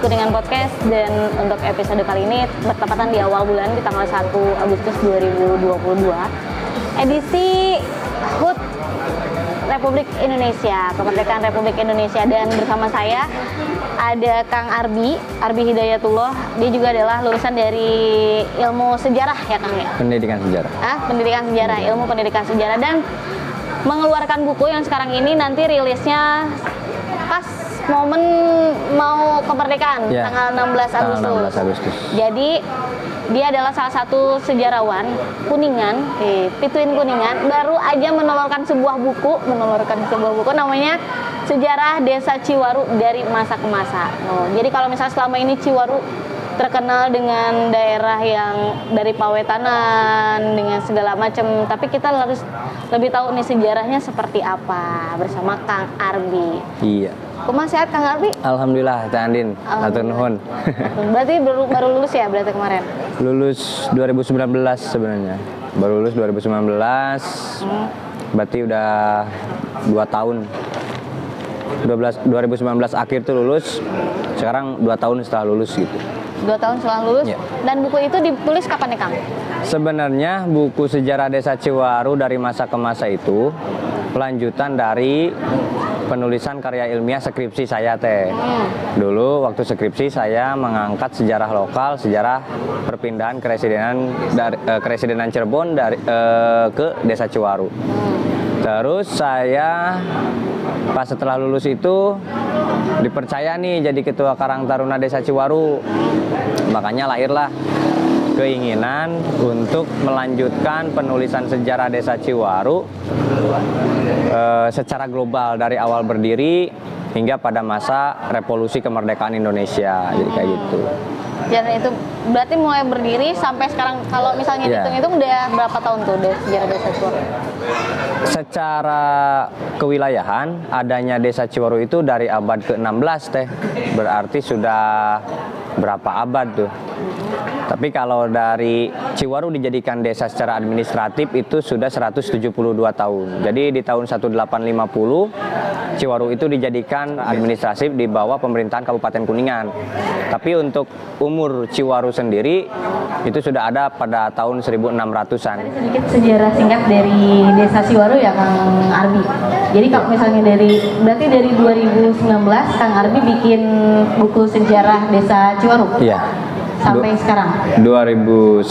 Kuningan Podcast, dan untuk episode kali ini bertepatan di awal bulan di tanggal 1 Agustus 2022, edisi HUT Republik Indonesia, Kemerdekaan Republik Indonesia, dan bersama saya ada Kang Arbi Hidayatullah. Dia juga adalah lulusan dari ilmu sejarah ya Kang ya? Pendidikan sejarah. Pendidikan sejarah, ilmu pendidikan sejarah, dan mengeluarkan buku yang sekarang ini nanti rilisnya pas momen mau kemerdekaan ya, tanggal 16 Agustus. Jadi dia adalah salah satu sejarawan Kuningan, Pituin Kuningan, baru aja menelurkan sebuah buku namanya Sejarah Desa Ciwaru dari Masa ke Masa. Jadi kalau misalnya selama ini Ciwaru terkenal dengan daerah yang dari pawetanan dengan segala macam, tapi kita harus lebih tahu nih sejarahnya seperti apa bersama Kang Arbi. Iya. Kumaha sehat Kang Arbi? Alhamdulillah, Teh Andin. Hatur nuhun. Berarti baru lulus ya berarti kemarin? Lulus 2019 sebenarnya. Baru lulus 2019. Berarti udah 2 tahun. 2019 akhir tuh lulus. Sekarang 2 tahun setelah lulus gitu. 2 tahun setelah lulus. Ya. Dan buku itu ditulis kapan nih Kang? Sebenarnya buku Sejarah Desa Ciwaru dari Masa ke Masa itu lanjutan dari penulisan karya ilmiah skripsi saya teh. Dulu waktu skripsi saya mengangkat sejarah lokal, sejarah perpindahan keresidenan Cirebon dari ke Desa Ciwaru. Terus saya pas setelah lulus itu dipercaya nih jadi ketua Karang Taruna Desa Ciwaru. Makanya lahirlah keinginan untuk melanjutkan penulisan sejarah Desa Ciwaru secara global dari awal berdiri hingga pada masa revolusi kemerdekaan Indonesia. Jadi kayak gitu. Dan itu berarti mulai berdiri sampai sekarang, kalau misalnya hitung-hitung udah berapa tahun tuh sejarah Desa Ciwaru? Secara kewilayahan adanya Desa Ciwaru itu dari abad ke-16 teh. Berarti sudah berapa abad tuh. Tapi kalau dari Ciwaru dijadikan desa secara administratif itu sudah 172 tahun. Jadi di tahun 1850 Ciwaru itu dijadikan administratif di bawah pemerintahan Kabupaten Kuningan. Tapi untuk umur Ciwaru sendiri itu sudah ada pada tahun 1600-an. Sedikit sejarah singkat dari Desa Ciwaru ya Kang Arbi. Jadi kalau misalnya berarti dari 2019 Kang Arbi bikin buku sejarah Desa Ciwaru? Iya. Sampai sekarang? 2019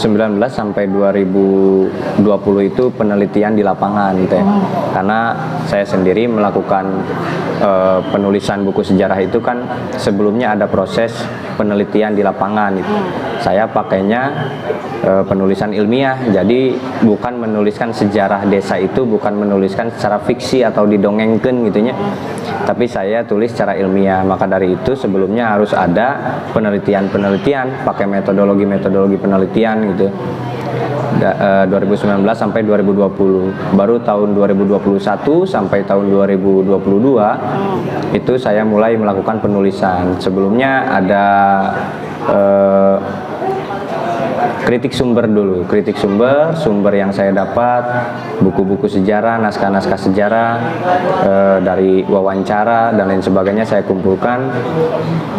sampai 2020 itu penelitian di lapangan teh. Karena saya sendiri melakukan penulisan buku sejarah itu kan sebelumnya ada proses penelitian di lapangan itu. Saya pakainya penulisan ilmiah, jadi bukan menuliskan sejarah desa itu, bukan menuliskan secara fiksi atau didongengkan gitunya, tapi saya tulis secara ilmiah. Maka dari itu sebelumnya harus ada penelitian pakai metodologi penelitian gitu. 2019 sampai 2020, baru tahun 2021 sampai tahun 2022 itu saya mulai melakukan penulisan. Sebelumnya ada kritik sumber dulu, sumber yang saya dapat, buku-buku sejarah, naskah-naskah sejarah, dari wawancara dan lain sebagainya saya kumpulkan,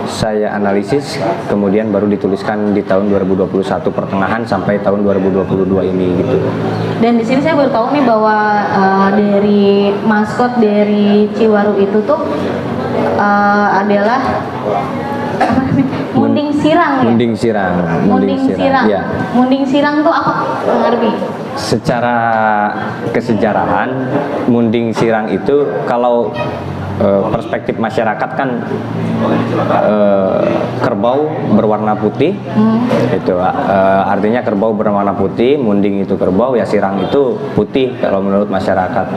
saya analisis, kemudian baru dituliskan di tahun 2021 pertengahan sampai tahun 2022 ini gitu. Dan di sini saya baru tahu nih bahwa dari maskot dari Ciwaru itu tuh adalah Munding Sirang ya? Munding Sirang. Ya. Munding Sirang tuh apa Kang Arbi? Secara kesejarahan, Munding Sirang itu kalau perspektif masyarakat kan kerbau berwarna putih, itu artinya kerbau berwarna putih, munding itu kerbau, ya sirang itu putih kalau menurut masyarakat.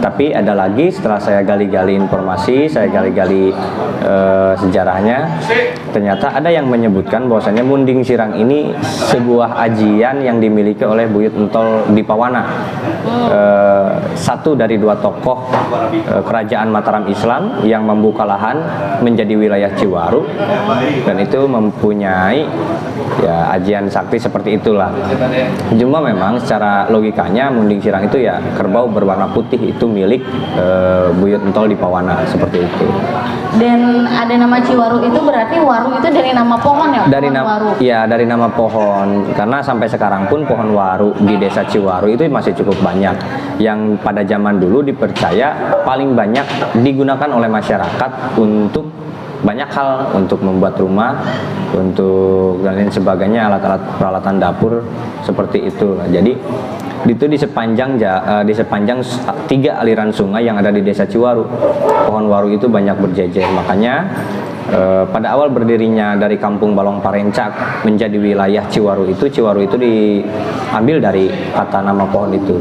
Tapi ada lagi setelah saya gali-gali informasi, saya gali-gali sejarahnya, ternyata ada yang menyebutkan bahwasanya Munding Sirang ini sebuah ajian yang dimiliki oleh Buyut Entol Dipawana, satu dari 2 tokoh kerajaan Mataram Islam yang membuka lahan menjadi wilayah Ciwaru, dan itu mempunyai ya ajian sakti seperti itulah. Cuma memang secara logikanya Munding Sirang itu ya kerbau berwarna putih itu milik Buyut Entol di Pawana, seperti itu. Dan ada nama Ciwaru itu berarti waru itu dari nama pohon ya? Dari Pohon waru. ya dari nama pohon, karena sampai sekarang pun pohon waru di desa Ciwaru itu masih cukup banyak, yang pada zaman dulu dipercaya paling banyak digunakan oleh masyarakat untuk banyak hal, untuk membuat rumah, untuk dan lain sebagainya, alat-alat peralatan dapur seperti itu. Jadi itu di sepanjang 3 aliran sungai yang ada di desa Ciwaru, pohon waru itu banyak berjejer. Makanya pada awal berdirinya dari Kampung Balong Parencak menjadi wilayah Ciwaru itu diambil dari kata nama pohon itu.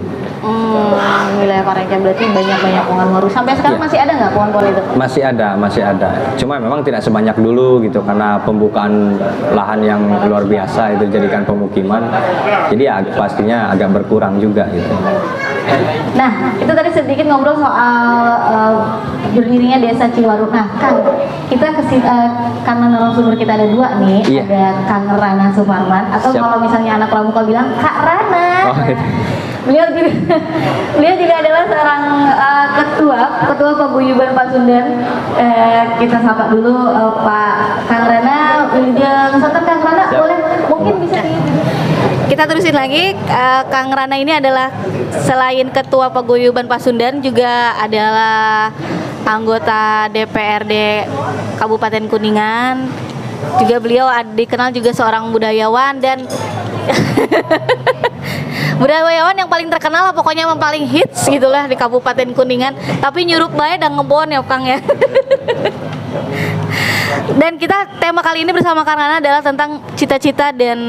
Wilayah Parencak berarti banyak pohon waru. Sampai sekarang masih ada nggak pohon-pohon itu? Masih ada. Cuma memang tidak sebanyak dulu gitu, karena pembukaan lahan yang luar biasa itu dijadikan pemukiman. Jadi ya, pastinya agak berkurang juga gitu. Nah, itu tadi sedikit ngobrol soal berdirinya desa Ciwaru. Nah, Kang, kita karena narasumber kita ada 2 nih, ada Kang Rana Suparman, atau kalau misalnya anak pramuka bilang Kak Rana. Oh, gitu. Beliau juga adalah seorang ketua paguyuban Pasundan. Kita sapa dulu Pak Kang Rana. Kang Rana, boleh mungkin bisa kita terusin lagi. Kang Rana ini adalah selain ketua paguyuban Pasundan juga adalah anggota DPRD Kabupaten Kuningan. Juga beliau dikenal juga seorang budayawan dan budayawan yang paling terkenal lah, pokoknya yang paling hits gitulah di Kabupaten Kuningan. Tapi nyurup bae dan ngebon ya Kang ya. Dan kita tema kali ini bersama Kang Rana adalah tentang cita-cita dan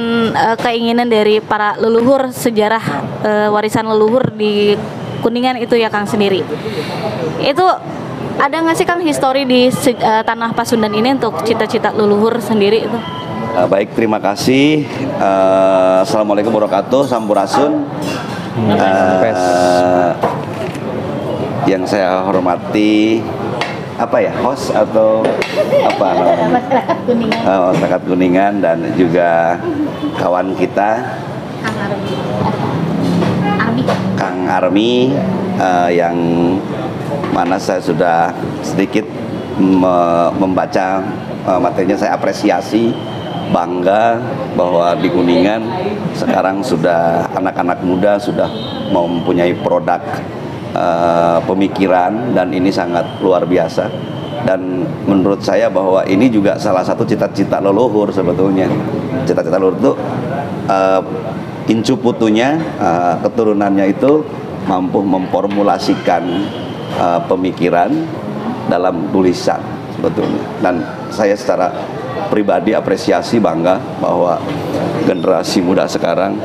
keinginan dari para leluhur, sejarah warisan leluhur di Kuningan itu ya Kang sendiri. Itu ada nggak sih Kang histori di tanah Pasundan ini untuk cita-cita leluhur sendiri itu? Baik, terima kasih. Assalamualaikum warahmatullahi wabarakatuh. Sampurasun. Yang saya hormati host atau apa namanya? Masyarakat Kuningan. Masyarakat Kuningan dan juga kawan kita Kang Armi, yang mana saya sudah sedikit membaca materinya. Saya apresiasi, bangga bahwa di Kuningan sekarang sudah anak-anak muda sudah mempunyai produk pemikiran, dan ini sangat luar biasa. Dan menurut saya bahwa ini juga salah satu cita-cita leluhur sebetulnya. Cita-cita leluhur itu incu putunya, keturunannya itu mampu memformulasikan pemikiran dalam tulisan sebetulnya. Dan saya secara pribadi apresiasi, bangga bahwa generasi muda sekarang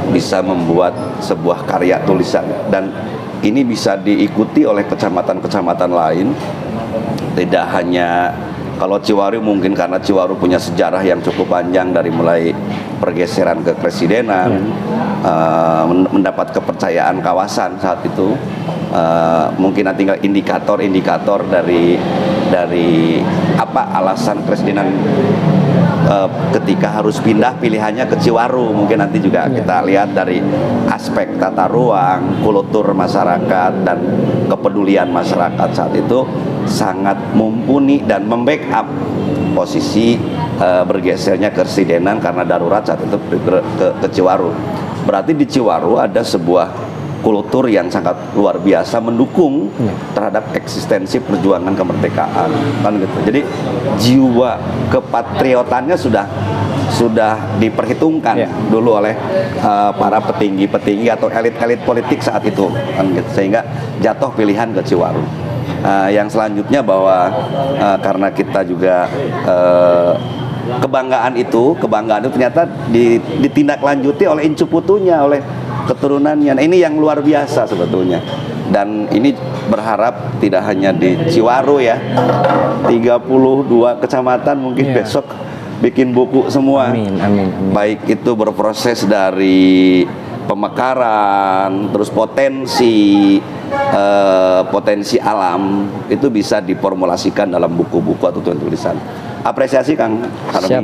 bisa membuat sebuah karya tulisan, dan ini bisa diikuti oleh kecamatan-kecamatan lain. Tidak hanya kalau Ciwaru, mungkin karena Ciwaru punya sejarah yang cukup panjang dari mulai pergeseran ke presidenan, mendapat kepercayaan kawasan saat itu. Mungkin tinggal indikator-indikator dari apa alasan presidenan ketika harus pindah pilihannya ke Ciwaru. Mungkin nanti juga kita lihat dari aspek tata ruang, kultur masyarakat, dan kepedulian masyarakat saat itu sangat mumpuni dan membackup posisi bergesernya kepresidenan karena darurat saat itu ke Ciwaru. Berarti di Ciwaru ada sebuah kultur yang sangat luar biasa mendukung terhadap eksistensi perjuangan kemerdekaan, kan gitu. Jadi jiwa kepatriotannya sudah diperhitungkan dulu oleh para petinggi-petinggi atau elit-elit politik saat itu, kan gitu. Sehingga jatuh pilihan ke Ciwaru. Yang selanjutnya bahwa karena kita juga kebanggaan itu ternyata ditindaklanjuti oleh incu putunya, oleh keturunannya. Nah, ini yang luar biasa sebetulnya. Dan ini berharap tidak hanya di Ciwaru ya, 32 kecamatan mungkin besok bikin buku semua. Amin. Baik itu berproses dari pemekaran, terus potensi alam itu bisa diformulasikan dalam buku-buku atau tulisan. apresiasi Kang Arbi, Siap.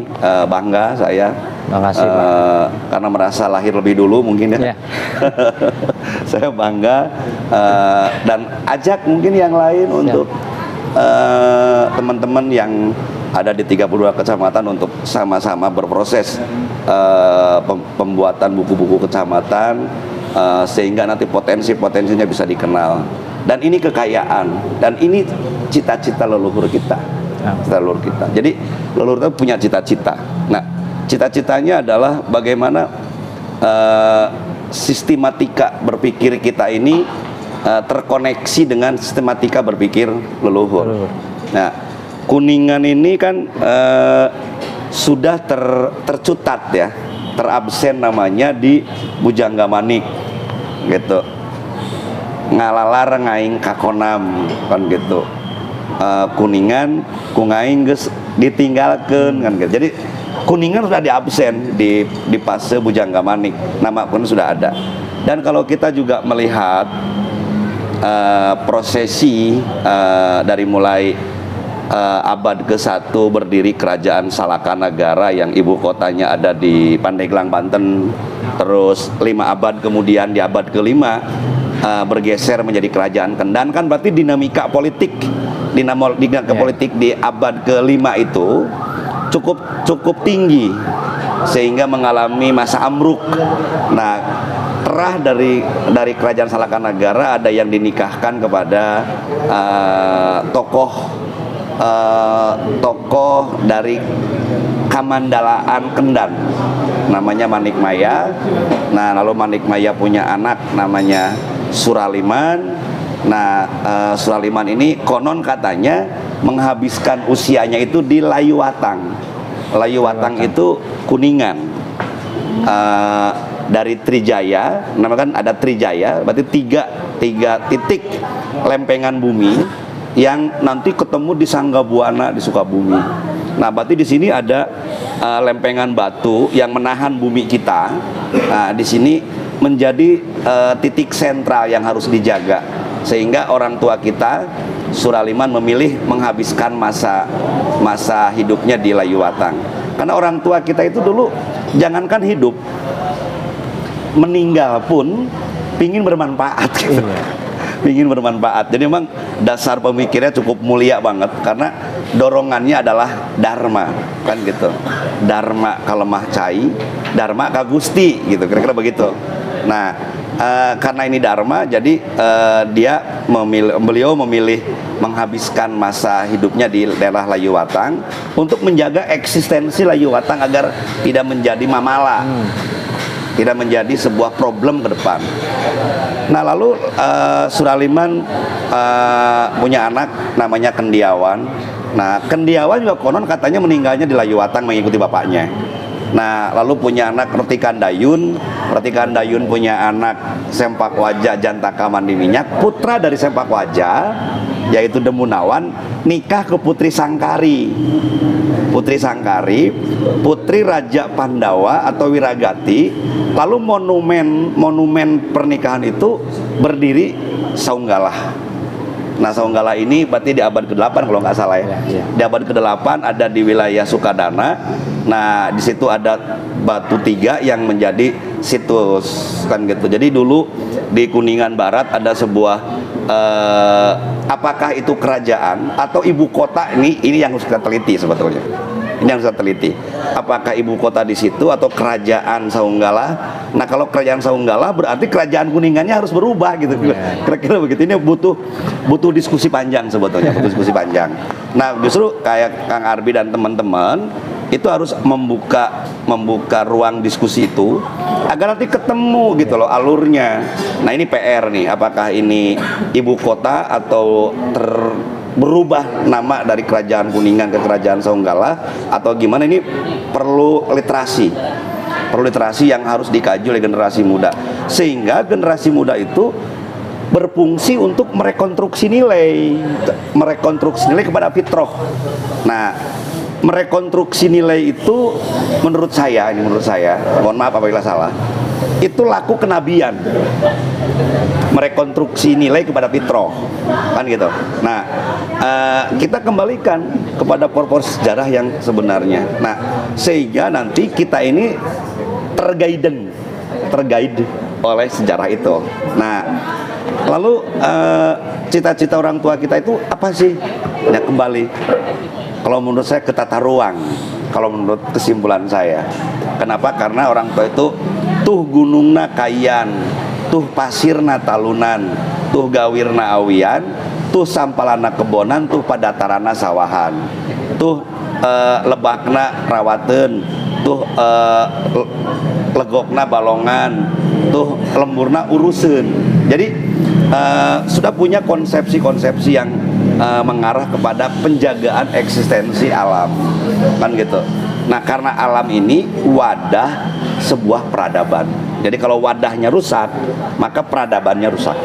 bangga saya. Makasih, Pak. Karena merasa lahir lebih dulu mungkin ya. Ya. Saya bangga dan ajak mungkin yang lain untuk teman-teman yang ada di 32 kecamatan untuk sama-sama berproses pembuatan buku-buku kecamatan sehingga nanti potensi-potensinya bisa dikenal. Dan ini kekayaan dan ini cita-cita leluhur kita. Cita leluhur kita. Jadi leluhur kita punya cita-cita. Nah, cita-citanya adalah bagaimana sistematika berpikir kita ini terkoneksi dengan sistematika berpikir leluhur. Nah, Kuningan ini kan sudah tercutat ya, terabsen namanya di Bujangga Manik, gitu. Ngalalar ngaing kakonam kan gitu. Kuningan kungaing geus ditinggalkeun kan gitu. Jadi Kuningan sudah diabsen di fase Bujangga Manik, nama pun sudah ada. Dan kalau kita juga melihat prosesi dari mulai abad ke-1 berdiri kerajaan Salakanagara yang ibu kotanya ada di Pandeglang, Banten, terus 5 abad kemudian di abad ke-5 bergeser menjadi kerajaan Kendan, kan berarti dinamika politik politik di abad ke-5 itu cukup tinggi sehingga mengalami masa amruk. Nah, terah dari kerajaan Salakanagara ada yang dinikahkan kepada tokoh dari Kamandalaan Kendan, namanya Manikmaya. Nah, lalu Manikmaya punya anak namanya Suraliman. Nah, Suraliman ini konon katanya menghabiskan usianya itu di Layuwatang. Layuwatang itu Kuningan. Dari Trijaya, nama kan ada Trijaya, berarti tiga titik lempengan bumi yang nanti ketemu di Sanggabuana di Sukabumi. Nah, berarti di sini ada lempengan batu yang menahan bumi kita. Nah, di sini menjadi titik sentral yang harus dijaga, sehingga orang tua kita Suraliman memilih menghabiskan masa hidupnya di Layuwatang. Karena orang tua kita itu dulu jangankan hidup, meninggal pun pingin bermanfaat gitu. Pingin bermanfaat. Jadi memang dasar pemikirnya cukup mulia banget karena dorongannya adalah dharma, kan gitu. Dharma kalemah cai, dharma kagusti gitu, kira-kira begitu. Nah, karena ini dharma, jadi beliau memilih menghabiskan masa hidupnya di daerah Layuwatang untuk menjaga eksistensi Layuwatang agar tidak menjadi mamala. Tidak menjadi sebuah problem ke depan. Nah, lalu Suraliman punya anak namanya Kendiawan. Nah, Kendiawan juga konon katanya meninggalnya di Layuwatang mengikuti bapaknya. Nah, lalu punya anak Retikan Dayun. Retikan Dayun punya anak Sempakwaja Jantaka Mandi Minyak. Putra dari Sempakwaja yaitu Demunawan nikah ke Putri Sangkari. Putri Sangkari, putri Raja Pandawa atau Wiragati. Lalu monumen pernikahan itu berdiri Saunggalah. Nah, Saunggalah ini berarti di abad ke-8 kalau nggak salah ya. Di abad ke-8 ada di wilayah Sukadana. Nah, di situ ada batu 3 yang menjadi situs kan gitu. Jadi dulu di Kuningan Barat ada sebuah apakah itu kerajaan atau ibu kota, ini yang harus kita teliti sebetulnya. Ini yang harus kita teliti. Apakah ibu kota di situ atau kerajaan Saunggalah? Nah, kalau kerajaan Saunggalah berarti kerajaan Kuningannya harus berubah gitu. Kira-kira begitu. Ini butuh diskusi panjang sebetulnya, butuh diskusi panjang. Nah, justru kayak Kang Arbi dan teman-teman itu harus membuka ruang diskusi itu agar nanti ketemu gitu loh alurnya. Nah, ini PR nih, apakah ini ibu kota atau berubah nama dari kerajaan Kuningan ke kerajaan Saunggalah atau gimana? Ini perlu literasi yang harus dikaji oleh generasi muda, sehingga generasi muda itu berfungsi untuk merekonstruksi nilai kepada fitrah. Nah, merekonstruksi nilai itu menurut saya, mohon maaf apabila salah, itu laku kenabian, merekonstruksi nilai kepada Fitrah, kan gitu. Nah, kita kembalikan kepada purpose sejarah yang sebenarnya. Nah, sehingga nanti kita ini terguide oleh sejarah itu. Nah, lalu cita-cita orang tua kita itu apa sih? Ya kembali, kalau menurut saya ke tata ruang. Kalau menurut kesimpulan saya, kenapa? Karena orang tua itu tuh gunungna kayan, tuh pasirna talunan, tuh gawirna awian, tuh sampalana kebonan, tuh padatarana sawahan, tuh lebakna rawaten, tuh legokna balongan, tuh lemburna urusen. Jadi sudah punya konsepsi-konsepsi yang mengarah kepada penjagaan eksistensi alam, kan gitu. Nah, karena alam ini wadah sebuah peradaban. Jadi kalau wadahnya rusak, maka peradabannya rusak.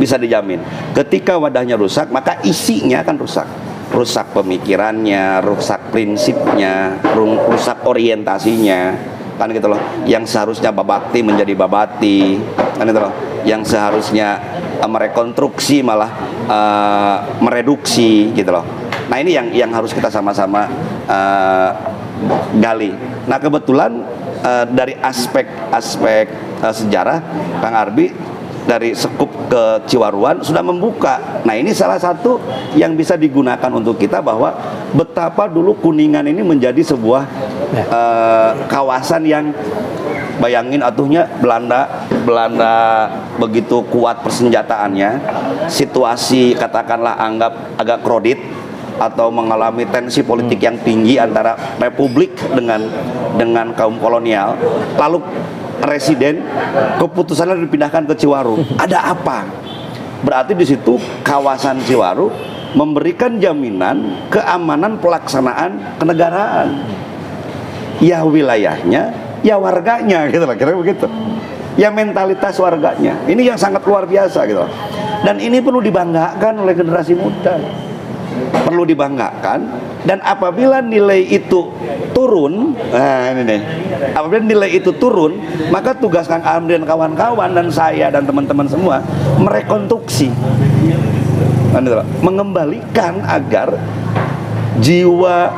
Bisa dijamin. Ketika wadahnya rusak, maka isinya akan rusak. Rusak pemikirannya, rusak prinsipnya, rusak orientasinya, kan gitu loh. Yang seharusnya babakti menjadi babati, kan gitu loh. Yang seharusnya merekonstruksi malah mereduksi, gitu loh. Nah, ini yang harus kita sama-sama gali. Nah, kebetulan dari aspek sejarah, Kang Arbi dari Sekup ke Ciwaruan sudah membuka. Nah, ini salah satu yang bisa digunakan untuk kita, bahwa betapa dulu Kuningan ini menjadi sebuah kawasan yang, bayangin atuhnya, Belanda begitu kuat persenjataannya, situasi katakanlah anggap agak krodit atau mengalami tensi politik yang tinggi antara republik dengan kaum kolonial, lalu residen keputusannya dipindahkan ke Ciwaru. Ada apa? Berarti di situ kawasan Ciwaru memberikan jaminan keamanan pelaksanaan kenegaraan. Ya wilayahnya, ya warganya, gitu lah, kira-kira begitu. Ya mentalitas warganya. Ini yang sangat luar biasa, gitu. Dan ini perlu dibanggakan oleh generasi muda. Perlu dibanggakan. Dan apabila nilai itu turun, nah ini nih, apabila nilai itu turun, maka tugas Kang Amri dan kawan-kawan dan saya dan teman-teman semua merekonstruksi, mengembalikan agar jiwa,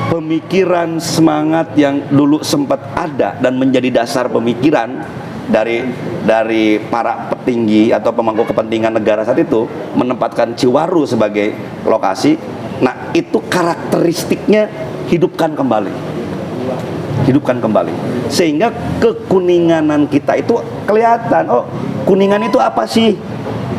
pemikiran, semangat yang dulu sempat ada dan menjadi dasar pemikiran dari para petinggi atau pemangku kepentingan negara saat itu menempatkan Ciwaru sebagai lokasi. Nah, itu karakteristiknya hidupkan kembali, sehingga kekuninganan kita itu kelihatan. Oh, Kuningan itu apa sih?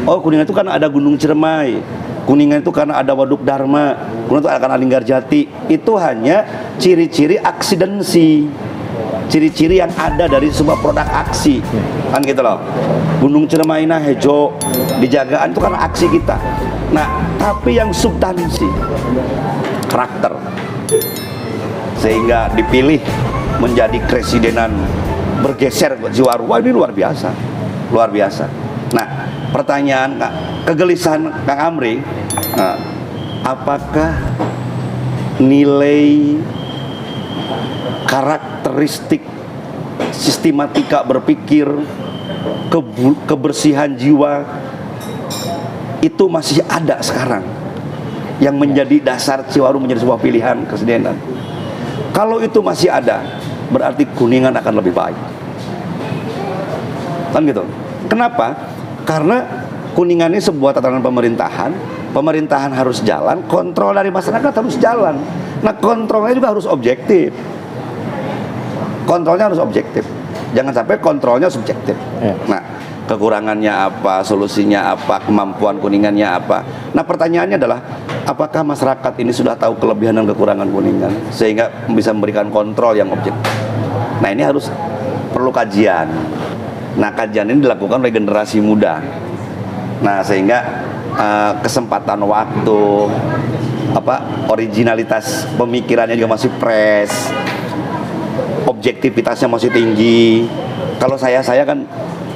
Oh, Kuningan itu karena ada Gunung Ciremai, Kuningan itu karena ada Waduk Dharma, Kuningan itu karena Linggarjati. Itu hanya ciri-ciri aksidensi, ciri-ciri yang ada dari sebuah produk aksi, kan gitu loh. Gunung Ciremai nah hejo dijagaan itu karena aksi kita. Nah, tapi yang substansi, karakter, sehingga dipilih menjadi kresidenan, bergeser ke Ciwaru. Wah, ini luar biasa, luar biasa. Nah, pertanyaan, kegelisahan Kang Amri, apakah nilai, karakteristik, sistematika berpikir, kebersihan jiwa itu masih ada sekarang yang menjadi dasar Ciwaru menjadi sebuah pilihan kepresidenan? Kalau itu masih ada, berarti Kuningan akan lebih baik, kan gitu. Kenapa? Karena Kuningan ini sebuah tatanan pemerintahan harus jalan, kontrol dari masyarakat harus jalan. Nah, kontrolnya juga harus objektif. Jangan sampai kontrolnya subjektif. Nah, kekurangannya apa, solusinya apa, kemampuan Kuningannya apa. Nah, pertanyaannya adalah, apakah masyarakat ini sudah tahu kelebihan dan kekurangan Kuningan sehingga bisa memberikan kontrol yang objektif? Nah, ini harus perlu kajian. Nah, kajian ini dilakukan oleh generasi muda. Nah, sehingga kesempatan waktu, originalitas pemikirannya juga masih fresh, objektivitasnya masih tinggi. Kalau saya kan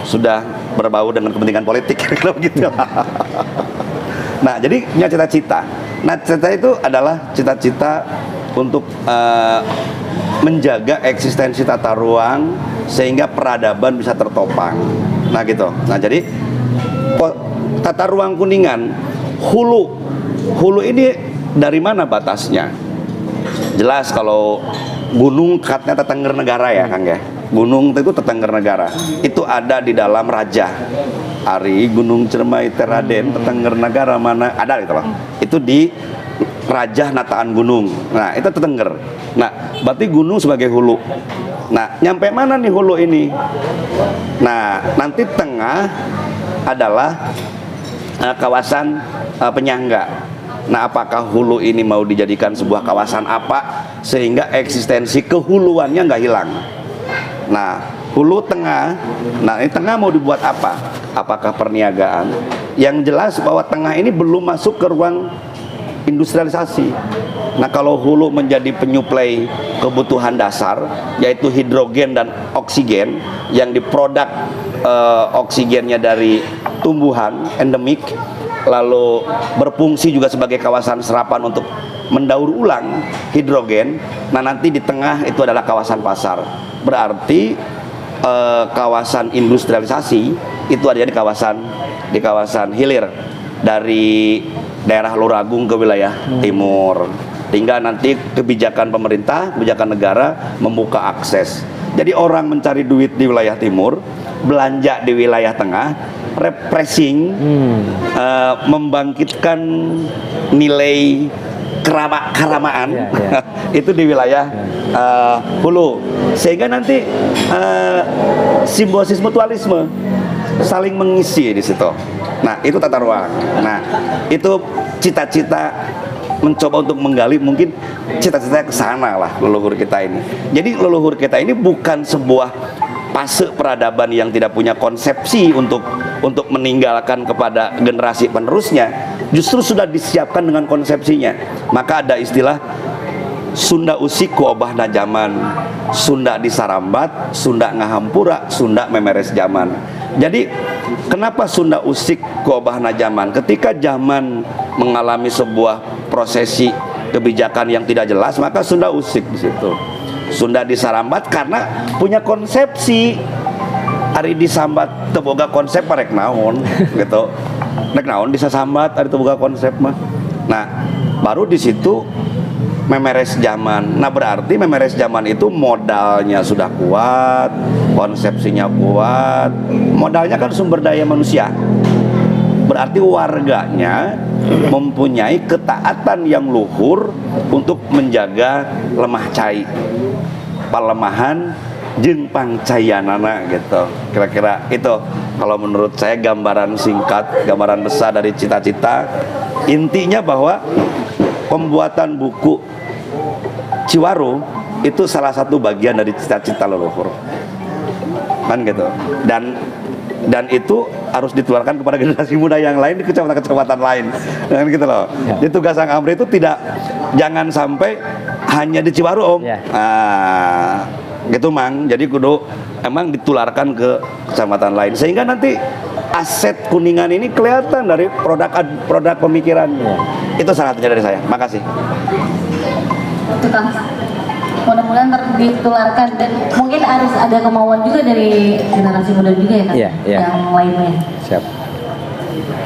sudah berbau dengan kepentingan politik, kalau gitu. Nah, jadi punya cita-cita. Nah, cita itu adalah cita-cita untuk menjaga eksistensi tata ruang sehingga peradaban bisa tertopang. Nah gitu. Nah jadi tata ruang Kuningan, hulu ini dari mana batasnya? Jelas kalau gunung katanya tetangga negara ya Kang ya. Gunung itu tetangga negara. Itu ada di dalam Raja. Ari Gunung Cermai Teraden tetangga negara mana ada gitu loh. Itu di Raja Nataan Gunung. Nah, itu tetengger. Nah, berarti gunung sebagai hulu. Nah, nyampe mana nih hulu ini? Nah, nanti tengah adalah kawasan penyangga. Nah, apakah hulu ini mau dijadikan sebuah kawasan apa sehingga eksistensi kehuluannya nggak hilang? Nah, hulu tengah. Nah, ini tengah mau dibuat apa? Apakah perniagaan? Yang jelas bahwa tengah ini belum masuk ke ruang industrialisasi. Nah, kalau hulu menjadi penyuplai kebutuhan dasar, yaitu hidrogen dan oksigen, yang diproduk oksigennya dari tumbuhan endemik, lalu berfungsi juga sebagai kawasan serapan untuk mendaur ulang hidrogen. Nah, nanti di tengah itu adalah kawasan pasar. Berarti kawasan industrialisasi itu ada di kawasan hilir dari daerah Luragung ke wilayah timur. Tinggal nanti kebijakan pemerintah, kebijakan negara membuka akses. Jadi orang mencari duit di wilayah timur, belanja di wilayah tengah, repressing, membangkitkan nilai keramaan itu di wilayah hulu, sehingga nanti simbiosis mutualisme saling mengisi di situ. Nah, itu tata ruang. Nah, itu cita-cita mencoba untuk menggali mungkin cita-cita ke sana lah leluhur kita ini. Jadi leluhur kita ini bukan sebuah fase peradaban yang tidak punya konsepsi untuk meninggalkan kepada generasi penerusnya, justru sudah disiapkan dengan konsepsinya. Maka ada istilah Sunda usik ku obahna zaman, Sunda disarambat, Sunda ngahampura, Sunda memeres zaman. Jadi kenapa Sunda usik ku obahna zaman? Ketika zaman mengalami sebuah prosesi kebijakan yang tidak jelas, maka Sunda usik di situ. Sunda disarambat karena punya konsepsi. Ari disambat teboga konsep rek naon gitu. Rek naon disasambat ari teboga konsep mah. Nah, baru di situ memeres zaman. Nah, berarti memeres zaman itu modalnya sudah kuat, konsepsinya kuat. Modalnya kan sumber daya manusia. Berarti warganya mempunyai ketaatan yang luhur untuk menjaga lemah cai, palemahan jeung pangcayanana gitu. Kira-kira itu kalau menurut saya gambaran singkat, gambaran besar dari cita-cita. Intinya bahwa pembuatan buku Ciwaru itu salah satu bagian dari cita-cita leluhur, kan gitu. Dan itu harus ditularkan kepada generasi muda yang lain di kecamatan-kecamatan lain, kan gitu loh. Jadi tugas Sang Amri itu jangan sampai hanya di Ciwaru, Om. Nah, gitu Mang. Jadi kudu emang ditularkan ke kecamatan lain sehingga nanti aset Kuningan ini kelihatan dari produk pemikirannya. Itu salah satunya dari saya. Makasih. Tukang, mudah-mudahan ditularkan dan mungkin harus ada kemauan juga dari generasi muda juga ya kan, yang lainnya. Siap.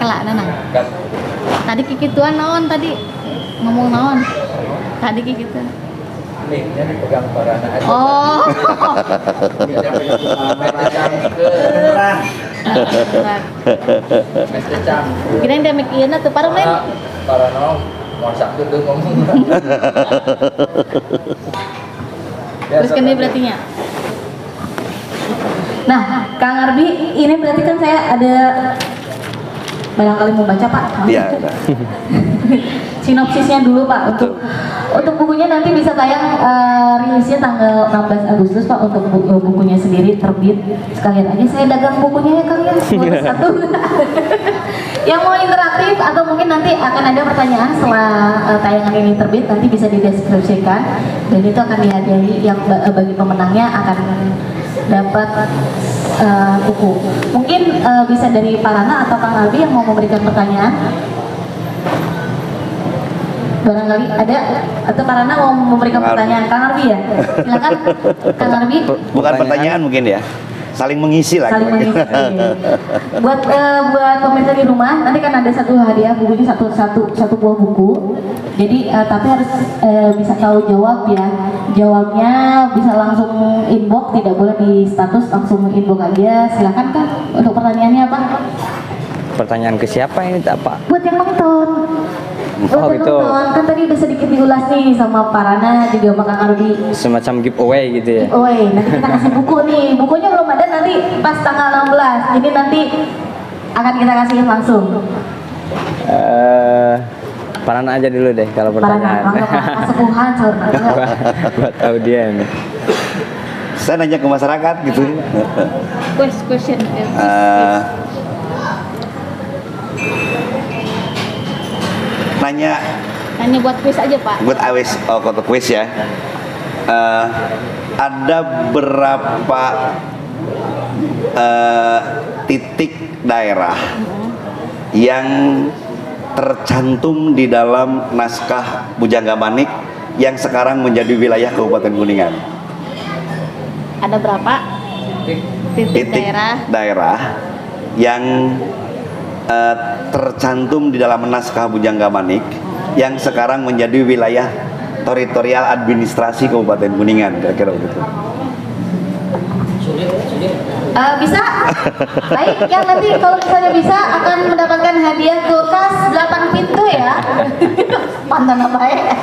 Kelak Nanang. Tadi kikituan naon tadi ngomong naon? Tadi kikituan. Mic-nya dipegang Farana aja. Oh. Kirain dia mic ieu tuh parem lain. Farana masak tuh ngomong. Terus kene berarti nya. Nah, Kang Arbi, ini berarti kan saya ada barangkali mau baca Pak. Iya. Sinopsisnya dulu Pak untuk bukunya nanti bisa tayang rilisnya tanggal 16 Agustus Pak untuk bukunya sendiri terbit. Sekalian aja saya dagang bukunya ya Kang ya, satu. Yang mau interaktif atau mungkin nanti akan ada pertanyaan setelah tayangan ini terbit, nanti bisa dideskripsikan dan itu akan dihadiahi yang bagi pemenangnya akan dapat buku. Mungkin bisa dari Pak Rana atau Kang Albi yang mau memberikan pertanyaan. Barangkali ada atau Parana mau memberikan Kang Arbi. pertanyaan Kang Arbi ya? Silakan Kang Arbi. Bukan pertanyaan mungkin ya, saling mengisi lah. Saling mengisi. Buat pemirsa di rumah nanti kan ada satu hadiah bukunya satu buah buku. Jadi tapi harus bisa tahu jawab ya. Jawabnya bisa langsung inbox, tidak boleh di status, langsung inbox aja. Silakan Kang untuk pertanyaannya apa? Pertanyaan ke siapa ini, Pak? Buat yang nonton. Oh, Buat yang gitu. nonton kan tadi udah sedikit diulas nih sama Parana juga sama Kang Arbi. Semacam giveaway gitu ya. Oh, nanti kita kasih buku nih. Bukunya belum ada, nanti pas tanggal 16. Jadi nanti akan kita kasih langsung. Parana aja dulu deh kalau Parana, pertanyaan. kesepuhan saudara. Buat audien. Saya nanya ke masyarakat gitu. Question. Nanya buat quiz aja Pak. buat awes kota quiz ya. Ada berapa titik daerah yang tercantum di dalam naskah Bujangga Manik yang sekarang menjadi wilayah Kabupaten Kuningan? Ada berapa titik daerah yang tercantum di dalam naskah Bujangga Manik yang sekarang menjadi wilayah teritorial administrasi Kabupaten Kuningan, kira-kira begitu. Bisa? Baik, yang nanti kalau misalnya bisa akan mendapatkan hadiah kulkas 8 pintu ya. Pantan apa ya?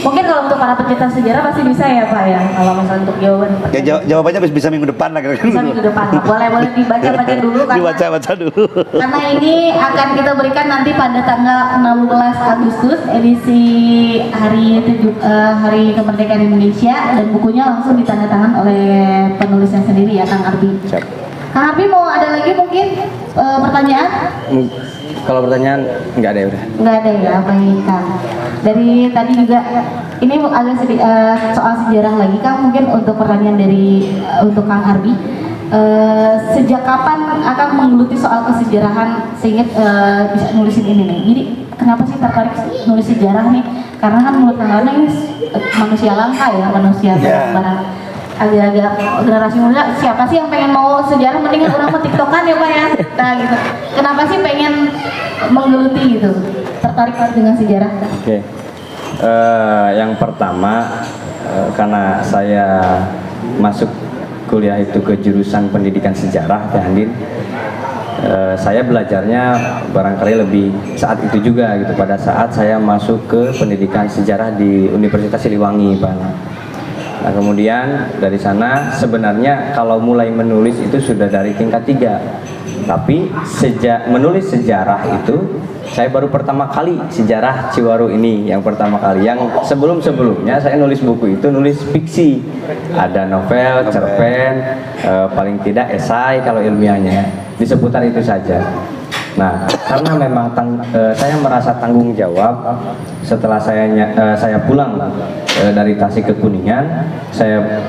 Mungkin kalau untuk para pecinta sejarah pasti bisa ya Pak ya. Kalau misalnya untuk jawaban Ya, jawabannya bisa minggu depan lah kira-kira. bisa minggu depan. Boleh dibaca-baca dulu karena Dibaca-baca dulu. karena ini akan kita berikan nanti pada tanggal 16 Agustus edisi hari kemerdekaan Indonesia, dan bukunya langsung ditandatangan oleh penulisnya sendiri ya Kang Arbi. Siap. Kang Arbi mau ada lagi mungkin pertanyaan? Kalau pertanyaan nggak ada ya udah. Nggak ada ya, baik Kang. Dari tadi juga ini agak soal sejarah lagi Kang, mungkin untuk pertanyaan dari untuk Kang Arbi. Sejak kapan akan menggeluti soal kesejarahan sehingga bisa nulisin ini nih? Jadi kenapa sih tertarik nulis sejarah nih? Karena kan menurut Kang Arbi ini manusia langka ya, manusia barang. Agak-agak generasi muda, siapa sih yang pengen mau sejarah, mendingan orang mau tiktokan ya Pak ya. Nah gitu. Kenapa sih pengen menggeluti gitu? Tertarik dengan sejarah? Oke. Yang pertama karena saya masuk kuliah itu ke jurusan pendidikan sejarah, Teh Andin. Saya belajarnya barangkali lebih saat itu juga gitu, pada saat saya masuk ke pendidikan sejarah di Universitas Siliwangi, Pak. Nah, kemudian dari sana sebenarnya kalau mulai menulis itu sudah dari tingkat 3. Tapi sejak menulis sejarah itu saya baru pertama kali sejarah Ciwaru ini yang pertama kali. Yang sebelumnya saya nulis buku itu nulis fiksi. Ada novel, cerpen, paling tidak esai kalau ilmiahnya. Di seputar itu saja. Nah, karena memang saya merasa tanggung jawab setelah saya pulang dari Tasik ke Kuningan, saya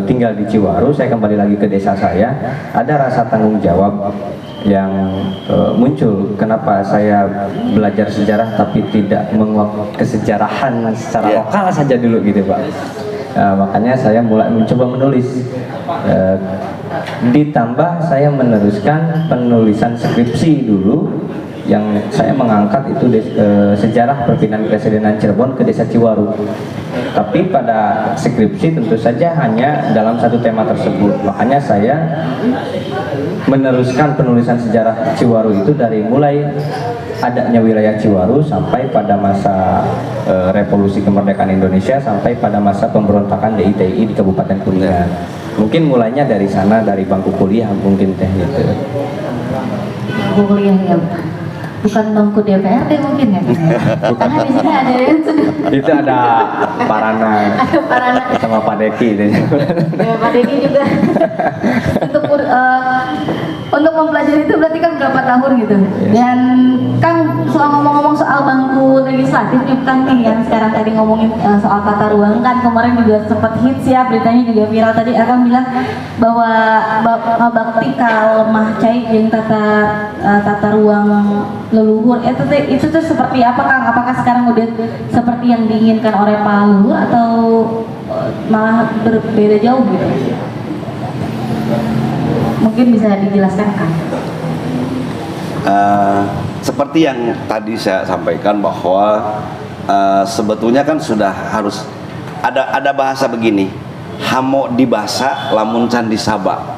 tinggal di Ciwaru, saya kembali lagi ke desa saya, ada rasa tanggung jawab yang muncul. Kenapa saya belajar sejarah tapi tidak menguak kesejarahan secara lokal saja dulu gitu Pak. Makanya saya mulai mencoba menulis. Ditambah saya meneruskan penulisan skripsi dulu yang saya mengangkat itu sejarah perpindahan Kepresidenan Cirebon ke Desa Ciwaru. Tapi pada skripsi tentu saja hanya dalam satu tema tersebut. Makanya saya meneruskan penulisan sejarah Ciwaru itu dari mulai adanya wilayah Ciwaru sampai pada masa revolusi kemerdekaan Indonesia, sampai pada masa pemberontakan DITI di Kabupaten Kuningan. Mungkin mulainya dari sana, dari bangku kuliah mungkin teh gitu. Bangku kuliah ya, bukan bangku DPRD mungkin ya? Karena di sini ada yang sudah. Itu ada Parana, sama Pak Deki itu. Ya, Pak Deki juga. Untuk mempelajari itu berarti kan berapa tahun gitu? Dan Kang, soal ngomong-ngomong soal bangku legislatif nih Kang nih yang sekarang tadi ngomongin soal tata ruang kan kemarin juga sempat hits ya, beritanya juga viral tadi. Akang bilang bahwa bakti kalemah cai yang tata ruang leluhur itu tuh seperti apa Kang? Apakah sekarang udah seperti yang diinginkan oleh Pak Leluhur atau malah berbeda jauh gitu? Mungkin bisa dijelaskan Kang. Seperti yang tadi saya sampaikan bahwa sebetulnya kan sudah harus ada bahasa begini, hamo dibasa lamun can disaba,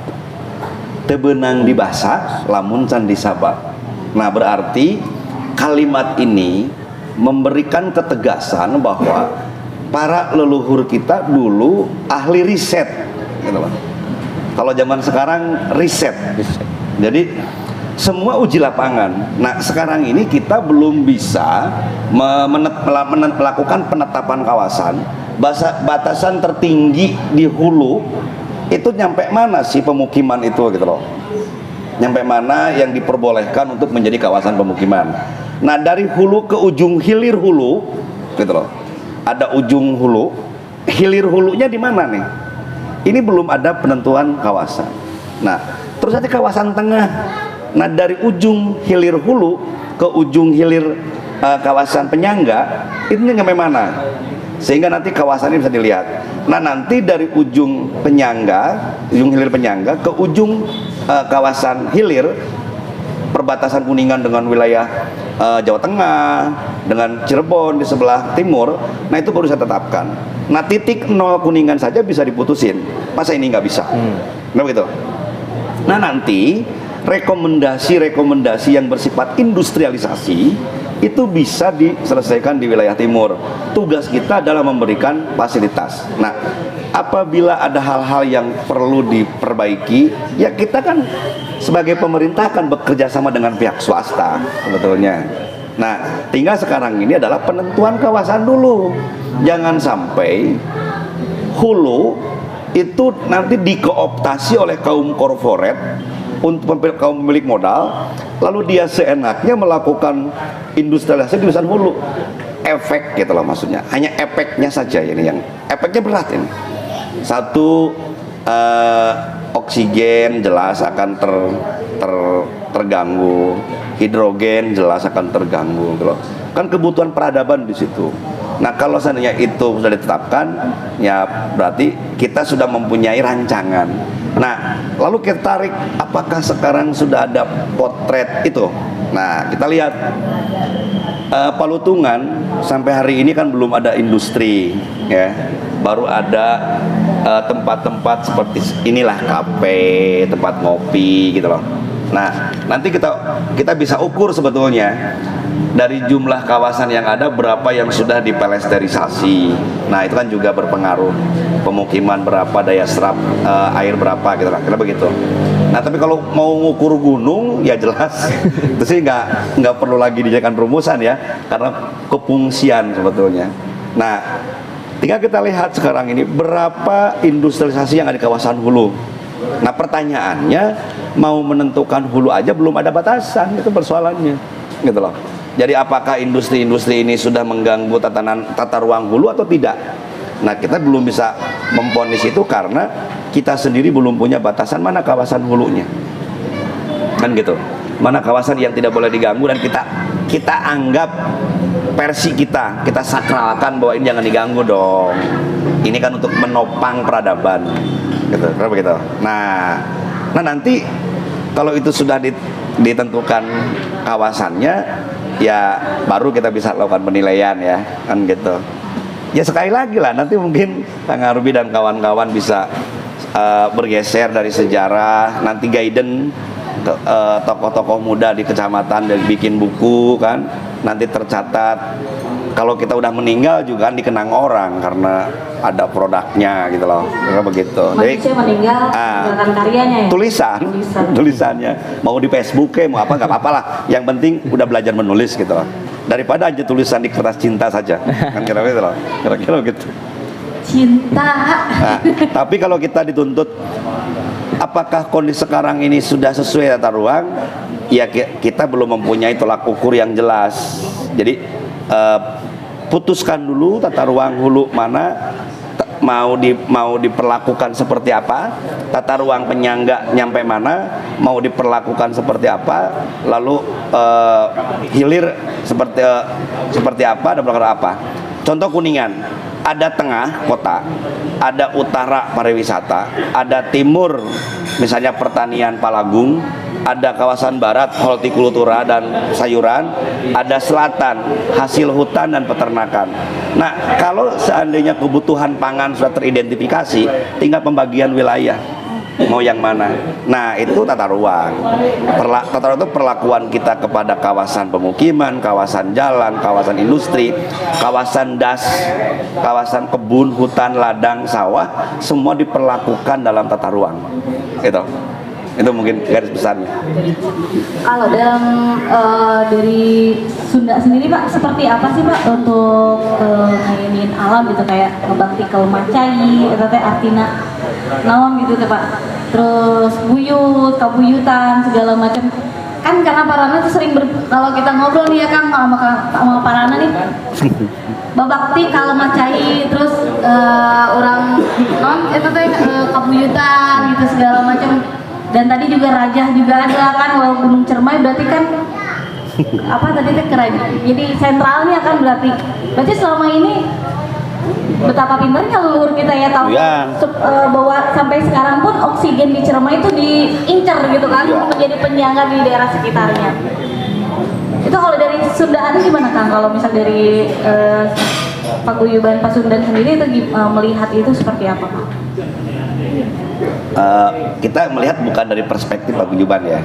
tebenang dibasa lamun can disaba. Nah berarti kalimat ini memberikan ketegasan bahwa para leluhur kita dulu ahli riset gitu loh. Kalau zaman sekarang riset. Jadi semua uji lapangan. Nah sekarang ini kita belum bisa melakukan penetapan kawasan. Batasan tertinggi di hulu itu nyampe mana sih pemukiman itu gitu loh. Nyampe mana yang diperbolehkan untuk menjadi kawasan pemukiman. Nah dari hulu ke ujung hilir hulu gitu loh. Ada ujung hulu, hilir hulunya di mana nih? Ini belum ada penentuan kawasan. Nah terus ada kawasan tengah. Nah dari ujung hilir hulu ke ujung hilir kawasan penyangga itu nyampe mana? Sehingga nanti kawasannya bisa dilihat. Nah nanti dari ujung penyangga, ujung hilir penyangga ke ujung kawasan hilir perbatasan Kuningan dengan wilayah Jawa Tengah, dengan Cirebon di sebelah timur. Nah itu baru saya tetapkan. Nah titik nol Kuningan saja bisa diputusin. Masa ini nggak bisa? Nah begitu. Nah nanti rekomendasi yang bersifat industrialisasi itu bisa diselesaikan di wilayah timur. Tugas kita adalah memberikan fasilitas. Nah, apabila ada hal-hal yang perlu diperbaiki, ya kita kan sebagai pemerintah kan bekerja sama dengan pihak swasta sebetulnya. Nah, tinggal sekarang ini adalah penentuan kawasan dulu. Jangan sampai hulu itu nanti dikooptasi oleh kaum korporat untuk kaum pemilik modal, lalu dia seenaknya melakukan industrialisasi di kawasan hulu. Efek gitu loh maksudnya, hanya efeknya saja ini yang efeknya berat ini. Satu, oksigen jelas akan terganggu, hidrogen jelas akan terganggu gitu loh. Kan kebutuhan peradaban di situ. Nah kalau seandainya itu sudah ditetapkan, ya berarti kita sudah mempunyai rancangan. Nah lalu kita tarik, apakah sekarang sudah ada potret itu? Nah kita lihat Palutungan sampai hari ini kan belum ada industri, ya, baru ada tempat-tempat seperti inilah, kafe, tempat ngopi gitu loh. Nah nanti kita bisa ukur sebetulnya dari jumlah kawasan yang ada berapa yang sudah dipelesterisasi. Nah itu kan juga berpengaruh, pemukiman berapa, daya serap air berapa gitu lah, kira begitu. Nah tapi kalau mau ngukur gunung ya jelas itu sih nggak perlu lagi dijadikan rumusan ya, karena kefungsian sebetulnya. Nah tinggal kita lihat sekarang ini berapa industrialisasi yang ada di kawasan hulu. Nah pertanyaannya, mau menentukan hulu aja belum ada batasan, itu persoalannya gitu loh. Jadi apakah industri-industri ini sudah mengganggu tata ruang hulu atau tidak? Nah kita belum bisa memvonis itu karena kita sendiri belum punya batasan mana kawasan hulunya, kan gitu. Mana kawasan yang tidak boleh diganggu dan kita anggap versi kita sakralkan bahwa ini jangan diganggu dong. Ini kan untuk menopang peradaban, gitu, kan begitu. Nah nanti kalau itu sudah ditentukan kawasannya, ya baru kita bisa lakukan penilaian ya, kan gitu. Ya sekali lagi lah, nanti mungkin Kang Arbi dan kawan-kawan bisa bergeser dari sejarah, nanti guidance tokoh-tokoh muda di kecamatan dan bikin buku kan, nanti tercatat. Kalau kita udah meninggal juga kan dikenang orang karena ada produknya gitu loh, karena begitu. Manusia meninggal meninggalkan karyanya ya? Tulisannya mau di Facebook mau apa nggak apa-apa lah, yang penting udah belajar menulis gitu loh, daripada aja tulisan di kertas cinta saja kan, kira-kira loh, kira-kira gitu. Cinta. Nah, tapi kalau kita dituntut apakah kondisi sekarang ini sudah sesuai tata ruang? Ya kita belum mempunyai tolak ukur yang jelas. Jadi putuskan dulu tata ruang hulu mana mau diperlakukan seperti apa, tata ruang penyangga nyampe mana, mau diperlakukan seperti apa, lalu hilir seperti apa dan belakang apa. Contoh Kuningan, ada tengah kota, ada utara pariwisata, ada timur misalnya pertanian Palagung, ada kawasan barat hortikultura dan sayuran, ada selatan hasil hutan dan peternakan. Nah, kalau seandainya kebutuhan pangan sudah teridentifikasi, tinggal pembagian wilayah mau yang mana. Nah, itu tata ruang. Tata ruang itu perlakuan kita kepada kawasan pemukiman, kawasan jalan, kawasan industri, kawasan das, kawasan kebun, hutan, ladang, sawah, semua diperlakukan dalam tata ruang. Itu mungkin garis besarnya. Kalau dalam dari Sunda sendiri Pak, seperti apa sih Pak untuk ngayinin alam gitu, kayak ngebakti ke macai, itu teh artina naon gitu teh Pak. Terus buyut, kabuyutan segala macam. Kan karena Parana tuh sering kalau kita ngobrol nih ya Kang sama Parana nih. Babakti kalau macai, terus orang non itu teh kabuyutan gitu segala macam. Dan tadi juga Rajah juga ada kan, walau Gunung Cermai berarti kan apa tadi teh kerajaan. Jadi sentralnya kan berarti selama ini betapa pintarnya leluhur kita ya tahu bahwa sampai sekarang pun oksigen di Cermai itu diincar gitu kan menjadi penyangga di daerah sekitarnya. Itu kalau dari Sundaan gimana Kang? Kalau misal dari Paguyuban Pasundan sendiri itu melihat itu seperti apa Pak? Kita melihat bukan dari perspektif paguyuban ya,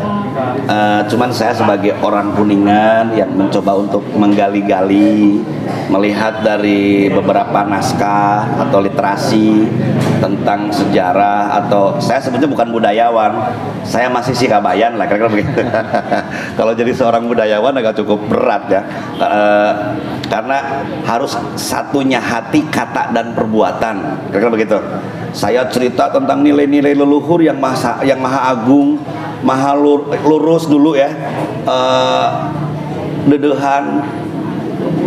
cuman saya sebagai orang Kuningan yang mencoba untuk menggali-gali, melihat dari beberapa naskah atau literasi tentang sejarah, atau saya sebetulnya bukan budayawan, saya masih Sikabayan lah kira-kira begitu. Kalau jadi seorang budayawan agak cukup berat ya, karena harus satunya hati, kata dan perbuatan, kira-kira begitu. Saya cerita tentang nilai-nilai leluhur yang maha agung, maha lurus dulu ya,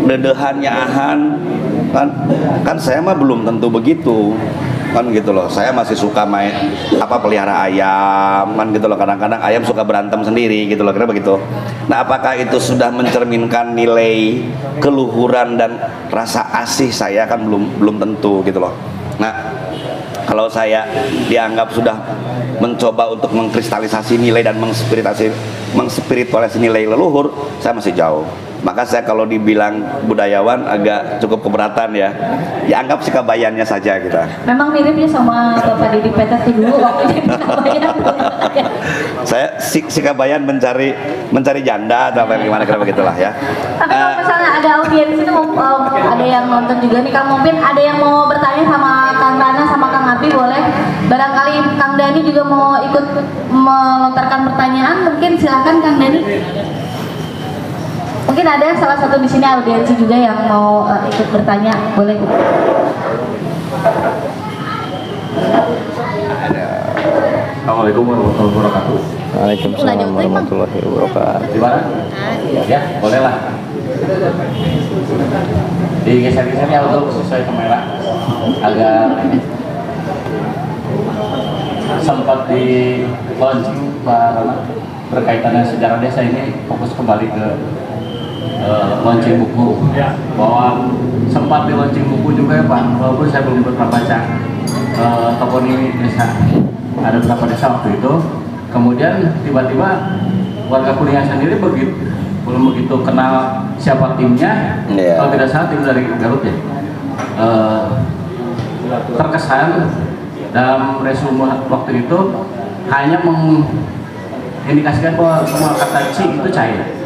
dedehannya ahan kan saya mah belum tentu begitu kan gitu loh. Saya masih suka main pelihara ayam kan gitu loh, kadang-kadang ayam suka berantem sendiri gitu loh, kira begitu. Nah, apakah itu sudah mencerminkan nilai keluhuran dan rasa asih saya, kan belum tentu gitu loh. Nah, kalau saya dianggap sudah mencoba untuk mengkristalisasi nilai dan mengspiritualisasi nilai leluhur, saya masih jauh. Maka saya kalau dibilang budayawan agak cukup keberatan ya. Ya anggap Sikabayannya saja kita. Memang miripnya sama Bapak Didi Petet tuh dulu waktu di Sikabayan. Saya Sikabayan mencari janda atau gimana kira begitulah ya. Tapi kalau misalnya ada audiens ini ada yang nonton juga nih Kang, mungkin ada yang mau bertanya sama Kang Rana sama Kang Abi, boleh. Barangkali Kang Dani juga mau ikut melontarkan pertanyaan, mungkin silakan Kang Dani. Mungkin ada salah satu di sini audiensi juga yang mau ikut bertanya, boleh. Assalamualaikum warahmatullahi wabarakatuh. Waalaikumsalam warahmatullahi wabarakatuh. Gimana? Ya, boleh lah. Digeser-geser ya untuk sesuai kamera. Agak sempat di launching Pak Rana berkaitan dengan sejarah desa, ini fokus kembali ke launching buku, bahwa sempat di launching buku juga ya Pak, walaupun saya belum pernah baca toponim desa, ada beberapa desa waktu itu. Kemudian tiba-tiba warga Kuningan sendiri belum begitu kenal siapa timnya, kalau tidak salah tim dari Garut ya, terkesan dalam resume waktu itu hanya mengindikasikan bahwa semua kata Ci itu cair,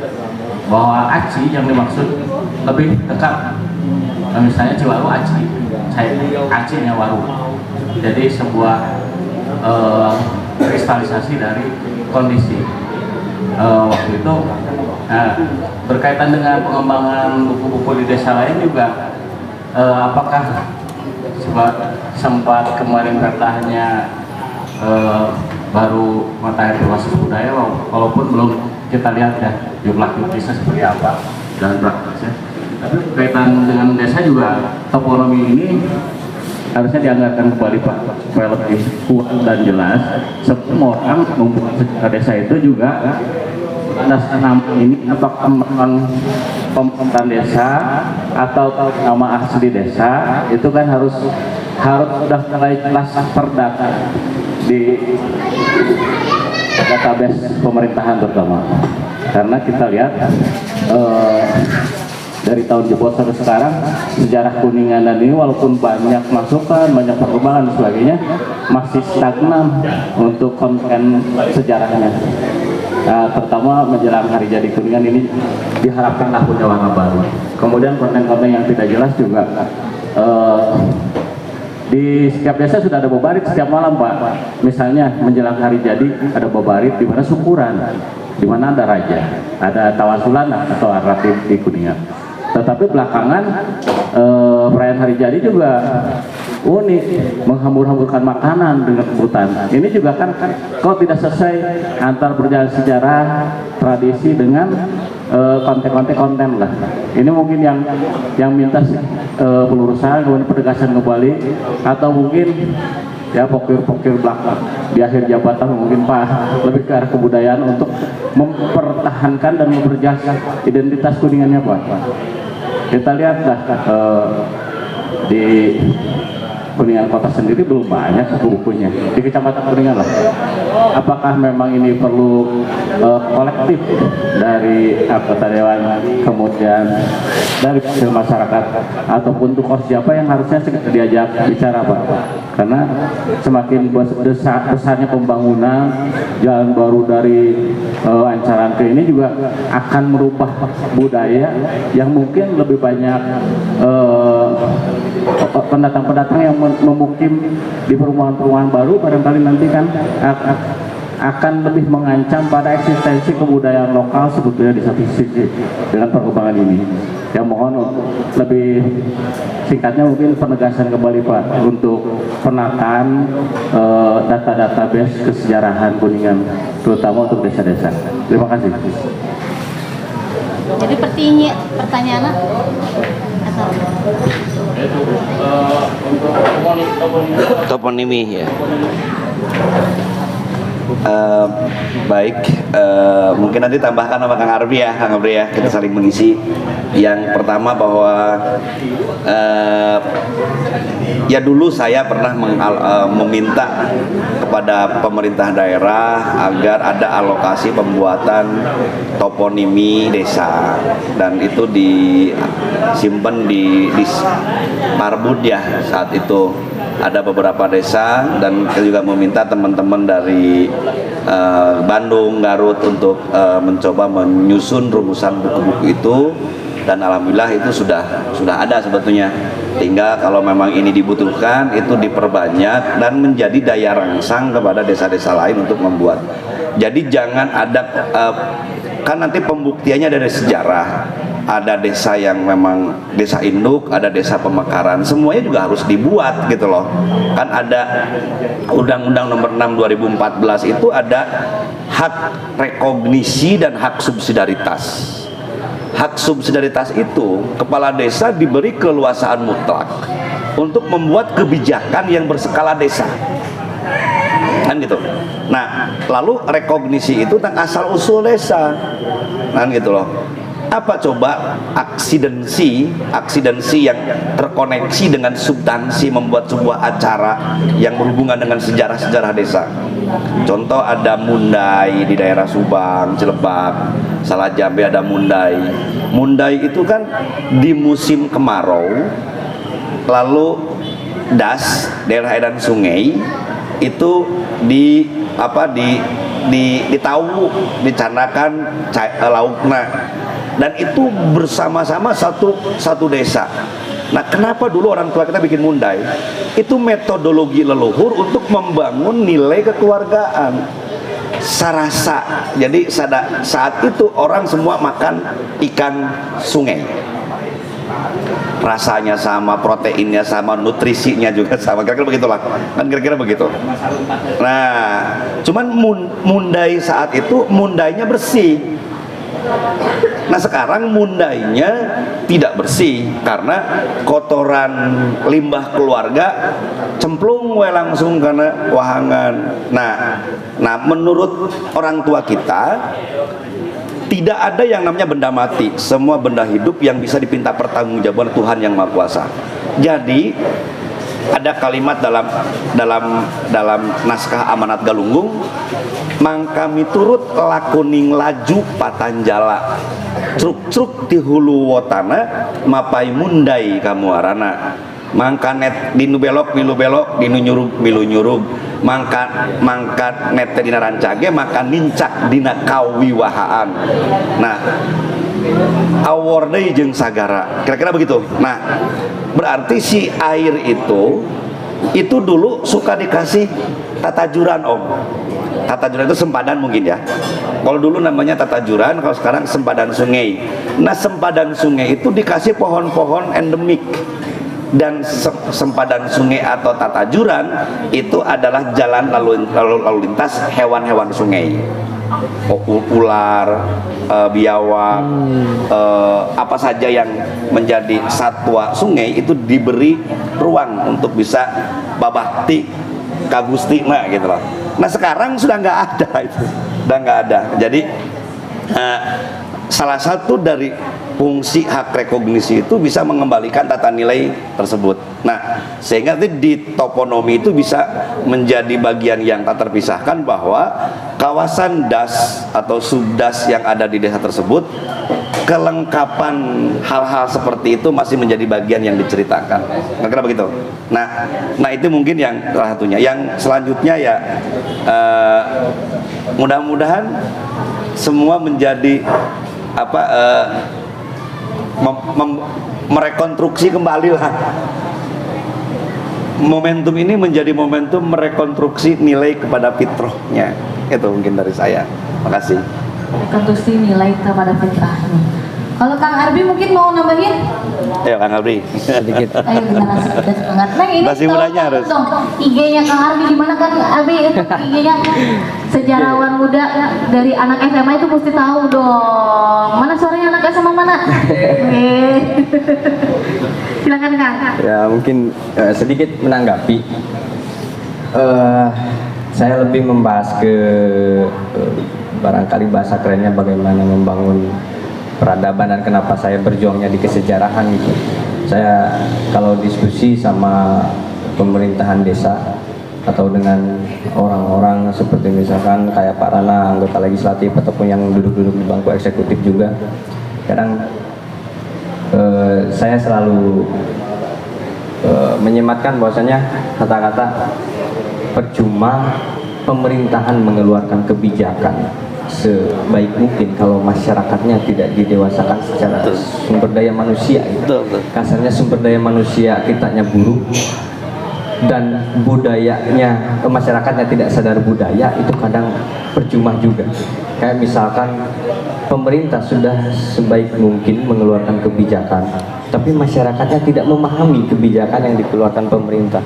bahwa Aci yang dimaksud lebih dekat, misalnya Ciwaru Aci, Acinya Waru. Jadi sebuah kristalisasi dari kondisi waktu itu. Nah, berkaitan dengan pengembangan buku-buku di desa lain juga, apakah sempat kemarin katanya baru matahari luas budaya, walaupun belum kita lihat ya jumlah bisnis seperti apa dan praktisnya. Tapi berkaitan dengan desa juga, toponomi ini harusnya dianggarkan kembali Pak, supaya lebih kuat dan jelas. Semua orang membuat sejarah desa itu juga atas nama ini apakah merupakan pemerintahan desa atau nama asli desa, itu kan harus sudah mulai jelas terdata di database pemerintahan terutama. Karena kita lihat dari tahun jebol sampai sekarang, sejarah Kuningan ini walaupun banyak masukan, banyak perkembangan dan sebagainya, masih stagnan untuk konten sejarahnya. Pertama menjelang hari jadi Kuningan ini diharapkanlah punya warna baru. Kemudian konten-konten yang tidak jelas juga. Di setiap desa sudah ada bobarit setiap malam Pak. Misalnya menjelang hari jadi ada bobarit di mana syukuran, di mana ada raja, ada tawasulan atau arati di Kuningan. Tetapi belakangan perayaan hari jadi juga unik, menghambur-hamburkan makanan dengan sebutan. Ini juga kan kalau tidak selesai antar berjalan sejarah, tradisi dengan konten lah. Ini mungkin yang minta pelurusan, kemudian penegasan kembali, atau mungkin ya pokir-pokir belakang di akhir jabatan mungkin Pak lebih ke arah kebudayaan untuk mempertahankan dan memperjelas identitas Kuningannya Pak. Kita lihatlah di Kuningan kota sendiri belum banyak buku-bukunya di kecamatan Kuningan lah. Apakah memang ini perlu kolektif dari anggota dewan, kemudian dari masyarakat, ataupun tokoh siapa yang harusnya diajak bicara Pak? Karena semakin besarnya pembangunan jalan baru dari Ancaran ke ini juga akan merubah budaya yang mungkin lebih banyak pendatang-pendatang yang memukim di perumahan-perumahan baru, barangkali nanti kan akan lebih mengancam pada eksistensi kebudayaan lokal sebetulnya di satu sisi dengan perkembangan ini. Ya mohon lebih singkatnya mungkin penegasan kembali Pak untuk penataan data-database kesejarahan Kuningan terutama untuk desa-desa. Terima kasih. Jadi pertanyaannya atau Toponimi ya. Baik, mungkin nanti tambahkan sama Kang Arbi ya, kita saling mengisi. Yang pertama bahwa ya dulu saya pernah meminta kepada pemerintah daerah agar ada alokasi pembuatan toponimi desa, dan itu disimpan di Marbud ya saat itu. Ada beberapa desa, dan kita juga meminta teman-teman dari Bandung, Garut untuk mencoba menyusun rumusan buku-buku itu, dan alhamdulillah itu sudah ada sebetulnya. Tinggal kalau memang ini dibutuhkan itu diperbanyak dan menjadi daya rangsang kepada desa-desa lain untuk membuat. Jadi jangan ada kan nanti pembuktiannya dari sejarah. Ada desa yang memang desa induk, ada desa pemekaran, semuanya juga harus dibuat gitu loh. Kan ada Undang-Undang Nomor 6 2014 itu ada hak rekognisi dan hak subsidiaritas. Hak subsidiaritas itu kepala desa diberi keleluasaan mutlak untuk membuat kebijakan yang berskala desa. Kan gitu. Nah, lalu rekognisi itu tentang asal usul desa. Kan gitu loh. Apa coba aksidensi yang terkoneksi dengan substansi membuat sebuah acara yang berhubungan dengan sejarah-sejarah desa. Contoh ada Mundai di daerah Subang, Cilebak, Salajambe ada Mundai. Mundai itu kan di musim kemarau, lalu das daerah edan sungai itu ditahu dicandakan laukna, dan itu bersama-sama satu desa. Nah, kenapa dulu orang tua kita bikin Mundai? Itu metodologi leluhur untuk membangun nilai kekeluargaan. Sarasa. Jadi saat itu orang semua makan ikan sungai. rasanya sama, proteinnya sama, nutrisinya juga sama, kira-kira begitulah kan, kira-kira begitu. Nah, cuman mundai saat itu mundainya bersih. Nah sekarang mundainya tidak bersih karena kotoran limbah keluarga cemplung we langsung karena wahangan. Nah menurut orang tua kita tidak ada yang namanya benda mati. Semua benda hidup yang bisa dipinta pertanggungjawaban Tuhan yang Maha Kuasa. Jadi ada kalimat dalam naskah Amanat Galunggung, mangkami turut lakuning laju patanjala, truk-truk di hulu wotana, mapai mundai kamuarana. Mangka net dinu belok milu belok, dinu nyurug milu nyurug, mangka net dina rancage, maka nincak dina kawiwahaan. Nah, awor deui jeung sagara, kira-kira begitu. Nah, berarti si air itu dulu suka dikasih tatajuran, Om. Tatajuran itu sempadan mungkin ya. Kalau dulu namanya tatajuran, kalau sekarang sempadan sungai. Nah, sempadan sungai itu dikasih pohon-pohon endemik. Dan sempadan sungai atau tatajuran itu adalah jalan lalu lintas hewan-hewan sungai. Ular, biawak, apa saja yang menjadi satwa sungai itu diberi ruang untuk bisa babakti kagusti, nah gitu loh. Nah sekarang sudah nggak ada itu, udah nggak ada. Jadi salah satu dari fungsi hak rekognisi itu bisa mengembalikan tata nilai tersebut. Nah, sehingga di toponomi itu bisa menjadi bagian yang tak terpisahkan bahwa kawasan das atau subdas yang ada di desa tersebut, kelengkapan hal-hal seperti itu masih menjadi bagian yang diceritakan. Kira-kira begitu. Nah itu mungkin yang salah satunya. Yang selanjutnya ya mudah-mudahan semua menjadi merekonstruksi kembali lah. Momentum ini menjadi momentum merekonstruksi nilai kepada fitrahnya. Itu mungkin dari saya. Makasih. Rekonstruksi nilai kepada fitrahnya. Kalau Kang Arbi mungkin mau nambahin? Ayo Kang Arbi. Sedikit. Ayo generasi muda semangat. Nah ini masih mudanya harus. Dong, IG-nya Kang Arbi di mana Kang Arbi? Itu IG-nya sejarawan muda dari anak SMA itu mesti tahu dong. Mana suaranya anak SMA mana? Silakan Kang. Ya mungkin sedikit menanggapi. Saya lebih membahas ke barangkali bahasa kerennya bagaimana membangun peradaban dan kenapa saya berjuangnya di kesejarahan gitu. Saya kalau diskusi sama pemerintahan desa atau dengan orang-orang seperti misalkan kayak Pak Rana, anggota legislatif ataupun yang duduk-duduk di bangku eksekutif juga, kadang saya selalu menyematkan bahwasanya kata-kata percuma pemerintahan mengeluarkan kebijakan sebaik mungkin kalau masyarakatnya tidak didewasakan secara sumber daya manusia. Kasarnya sumber daya manusia kitanya buruk dan budayanya masyarakatnya tidak sadar budaya, itu kadang percuma juga. Kayak misalkan pemerintah sudah sebaik mungkin mengeluarkan kebijakan, tapi masyarakatnya tidak memahami kebijakan yang dikeluarkan pemerintah.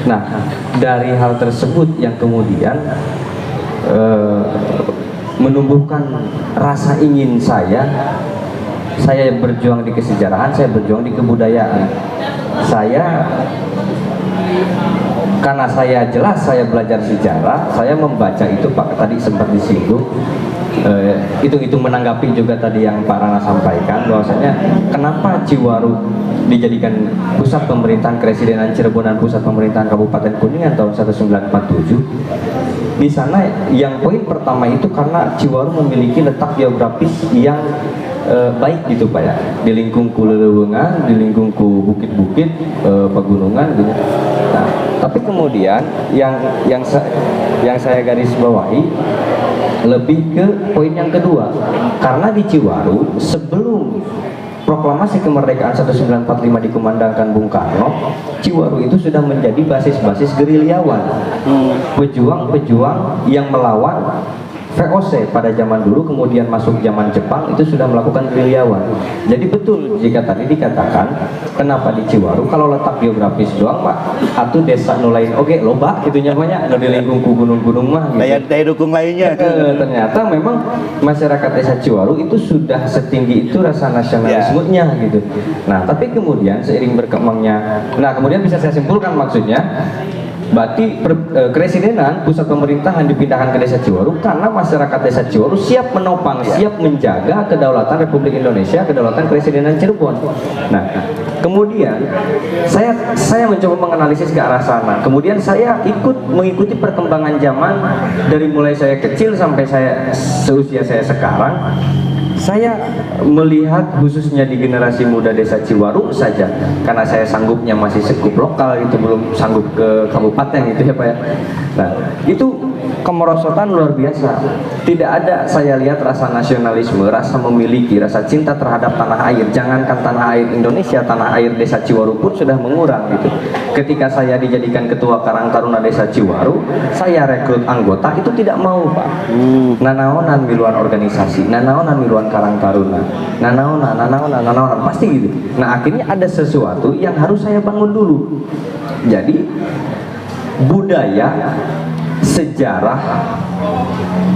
Nah, dari hal tersebut yang kemudian menumbuhkan rasa ingin saya berjuang di kesejarahan, saya berjuang di kebudayaan. Karena saya jelas saya belajar sejarah, saya membaca itu Pak tadi sempat disinggung, itu menanggapi juga tadi yang Pak Rana sampaikan bahwasanya kenapa Ciwaru dijadikan pusat pemerintahan Kepresidenan Cirebon dan pusat pemerintahan Kabupaten Kuningan tahun 1947. Di sana yang poin pertama itu karena Ciwaru memiliki letak geografis yang baik gitu Pak ya, di lingkung ku leuweungan, di lingkung ku bukit-bukit, pegunungan gitu. Nah, tapi kemudian yang saya garis bawahi lebih ke poin yang kedua, karena di Ciwaru sebelum proklamasi kemerdekaan 1945 dikumandangkan Bung Karno, Ciwaru itu sudah menjadi basis-basis gerilyawan, pejuang-pejuang yang melawan VOC pada zaman dulu, kemudian masuk zaman Jepang itu sudah melakukan gerilyawan. Jadi betul jika tadi dikatakan kenapa di Ciwaru kalau letak geografis doang Pak, atau desa nulain oke loba gitu nyamanya ada di lingkung gunung-gunung mah gitu. Daya dukung lainnya. Ternyata memang masyarakat desa Ciwaru itu sudah setinggi itu rasa nasionalismenya gitu. Nah, tapi kemudian seiring berkembangnya, nah kemudian bisa saya simpulkan maksudnya berarti keresidenan pusat pemerintahan dipindahkan ke desa Ciwaru karena masyarakat desa Ciwaru siap menopang, siap menjaga kedaulatan Republik Indonesia, kedaulatan keresidenan Cirebon. Nah, kemudian saya mencoba menganalisis ke arah sana. Kemudian saya mengikuti perkembangan zaman dari mulai saya kecil sampai saya seusia saya sekarang. Saya melihat khususnya di generasi muda desa Ciwaru saja, karena saya sanggupnya masih sekup lokal itu, belum sanggup ke kabupaten gitu ya Pak ya. Nah, itu kemerosotan luar biasa. Tidak ada saya lihat rasa nasionalisme, rasa memiliki, rasa cinta terhadap tanah air. Jangankan tanah air Indonesia, tanah air desa Ciwaru pun sudah mengurang gitu. Ketika saya dijadikan ketua Karang Taruna desa Ciwaru, saya rekrut anggota itu tidak mau Pak. Nanaonan miluan organisasi, nanaonan miluan Karang Taruna, nanaonan pasti gitu. Nah, akhirnya ada sesuatu yang harus saya bangun dulu. Jadi budaya, sejarah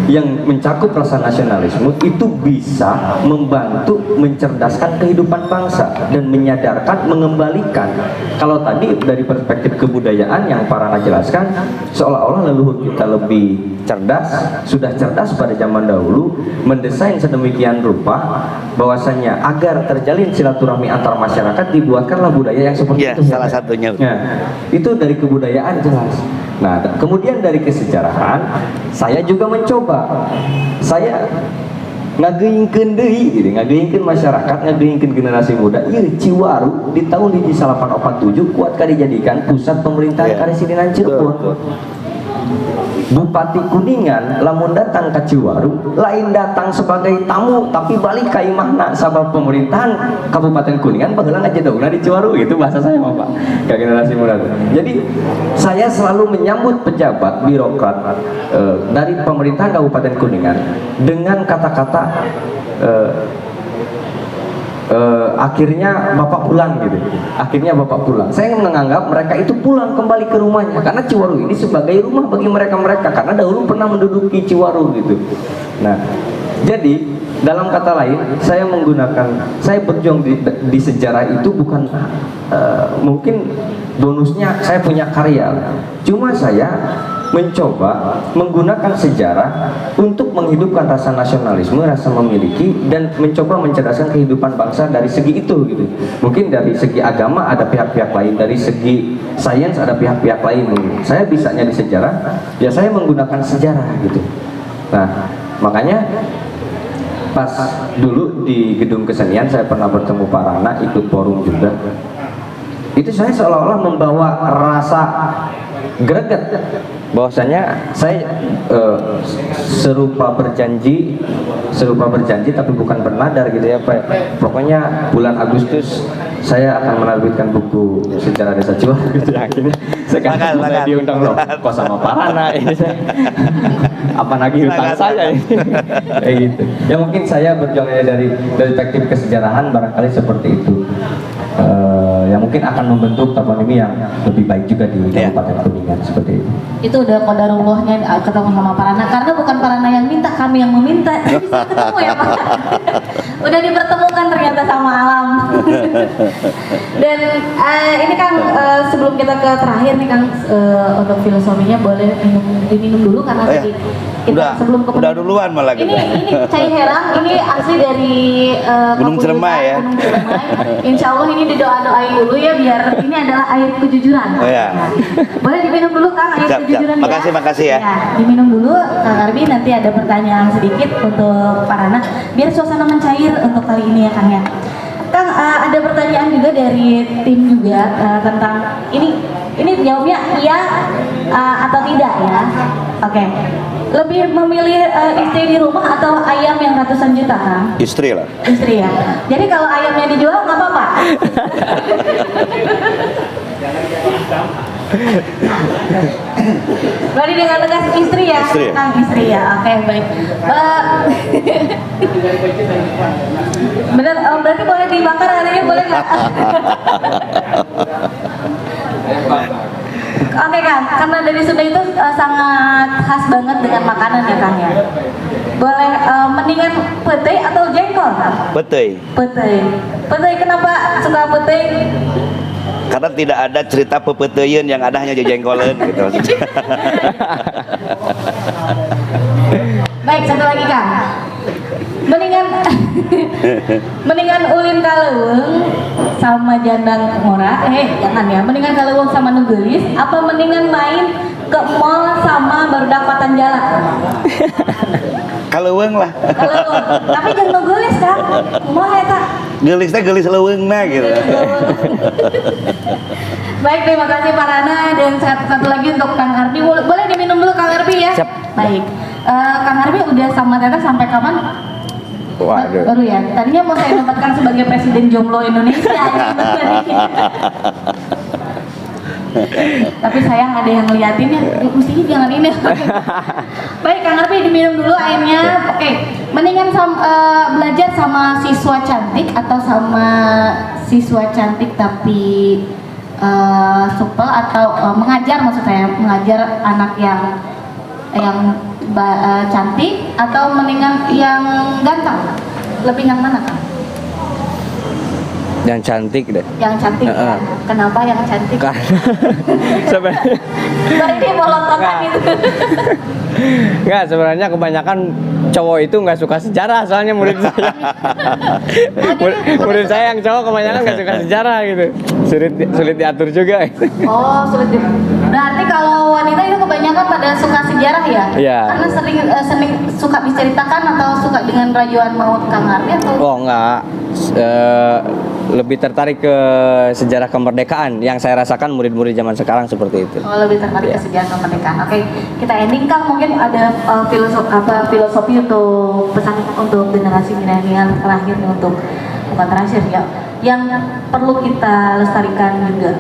yang mencakup rasa nasionalisme itu bisa membantu mencerdaskan kehidupan bangsa dan menyadarkan, mengembalikan. Kalau tadi dari perspektif kebudayaan yang Parana jelaskan, seolah-olah leluhur kita lebih cerdas, sudah cerdas pada zaman dahulu, mendesain sedemikian rupa bahwasanya agar terjalin silaturahmi antar masyarakat dibuatkanlah budaya yang seperti Ya, itu. salah satunya. Nah, itu dari kebudayaan jelas. Nah, kemudian dari kesejarahan, saya juga mencoba. Saya ngageuingkeun deui gitu, ngageuingkeun masyarakat, ngageuingkeun generasi muda. Ieu Ciwaru di tahun 1847 kuat kali dijadikan pusat pemerintahan Karesidenan Cirebon. Bupati Kuningan lamun datang ke Ciwaru lain datang sebagai tamu tapi balik ke imahna sabab pemerintahan Kabupaten Kuningan baheula ngajedauna di Ciwaru, itu bahasa saya mah Pak ke generasi muda. Jadi saya selalu menyambut pejabat birokrat dari pemerintahan Kabupaten Kuningan dengan kata-kata akhirnya Bapak pulang gitu. Akhirnya Bapak pulang. Saya menganggap mereka itu pulang kembali ke rumahnya karena Ciwaru ini sebagai rumah bagi mereka karena dahulu pernah menduduki Ciwaru gitu. Nah, jadi dalam kata lain, saya berjuang di sejarah itu bukan mungkin bonusnya saya punya karya. Cuma saya mencoba menggunakan sejarah untuk menghidupkan rasa nasionalisme, rasa memiliki, dan mencoba mencerdaskan kehidupan bangsa dari segi itu gitu. Mungkin dari segi agama ada pihak-pihak lain, dari segi sains ada pihak-pihak lain. Saya bisanya di sejarah, ya saya menggunakan sejarah gitu. Nah, makanya pas dulu di gedung kesenian saya pernah bertemu Pak Rana, ikut forum juga. Itu saya seolah-olah membawa rasa greget bahwasanya saya serupa berjanji tapi bukan bernadar gitu ya Pak. Pokoknya bulan Agustus saya akan menerbitkan buku sejarah desa Ciwaru gitu ya. Akhirnya sekarang saya diundang loh kok sama Pak Rana ini apa lagi hutang saya ini kayak gitu. Ya mungkin saya berjuangnya dari perspektif kesejarahan barangkali seperti itu. Yang mungkin akan membentuk toponomi yang lebih baik juga di Kabupaten Kuningan seperti itu. Itu udah qadarullahnya ketemu sama Parana, karena bukan Parana yang minta, kami yang meminta. Jadi bisa ketemu ya Pak. Udah dipertemukan ternyata sama alam. Dan ini Kang, sebelum kita ke terakhir nih Kang, untuk filosofinya boleh diminum dulu karena tadi kita sebelum ke udah duluan malah kita. Ini cai herang, ini asli dari Gunung Ciremai ya. Gunung Ciremai. Insya Allah ini didoa-doain dulu ya, biar ini adalah air kejujuran. Oh ya. Nah, boleh diminum dulu Kang air kejujuran ya. Makasih ya. Diminum dulu Kang Arbi, nanti ada pertanyaan sedikit untuk Pak Rana biar suasana mencair untuk kali ini ya Kang ya. Kang, ada pertanyaan juga dari tim juga tentang ini jawabnya iya atau tidak ya. Oke. Lebih memilih istri di rumah atau ayam yang ratusan juta Kang? Istri lah. Istri ya. Jadi kalau ayamnya dijual nggak apa-apa. Berarti dengan tegas istri ya? Istri ya? Kang istri ya, oke baik. Bener, berarti boleh dibakar harinya boleh nggak? Oke Kang, karena dari Sunda itu sangat khas banget dengan makanan ya Kang ya. Boleh mendingan pete atau jengkol Kang? Betul. Pete. Pete kenapa suka pete? Karena tidak ada cerita pepeteun, yang ada hanya jengkolen gitu. Baik, satu lagi Kang. Mendingan ulin kaleuweung sama jandang mora, jangan ya. Mendingan kaleuweung sama nugelis apa mendingan main ke mall sama barudak Patanjala? Kaleuweung lah. Kaleuweung. Tapi jangan nugelis Kang. Kumaha eta? Geulis teh geulis leuweungna gitu. Baik, terima kasih Pak Rana, dan satu lagi untuk Kang Arbi. Boleh diminum dulu Kang Arbi ya? Siap. Baik. Kang Arbi udah sama Teta sampai kapan? Waduh. Baru ya. Tadinya mau saya tempatkan sebagai Presiden Jomblo Indonesia. Tapi sayang ada yang ngeliatin ya, mestinya jangan ini. Baik Kang Arbi, diminum dulu airnya. Oke, mendingan belajar sama siswa cantik atau sama siswa cantik tapi supel, atau mengajar, maksud saya mengajar anak yang cantik, atau mendingan yang ganteng? Lebih yang mana Kang? Yang cantik deh. Yang cantik ya. Kenapa yang cantik? Sebenarnya Berarti bolontokan gitu. Enggak, sebenarnya kebanyakan cowok itu nggak suka sejarah, soalnya murid saya. murid saya yang cowok kebanyakan nggak suka sejarah gitu. Sulit diatur juga. Oh, sulit. Berarti kalau wanita itu kebanyakan pada suka sejarah ya? Iya. Karena sering suka diceritakan atau suka dengan rayuan maut Kang Arbi atau? Oh enggak. Lebih tertarik ke sejarah kemerdekaan yang saya rasakan murid-murid zaman sekarang seperti itu. Oh, lebih tertarik ke sejarah kemerdekaan. Oke, kita ending Kang, mungkin ada filosofi untuk pesan untuk generasi milenial terakhir nih, untuk bukan terakhir ya, yang perlu kita lestarikan juga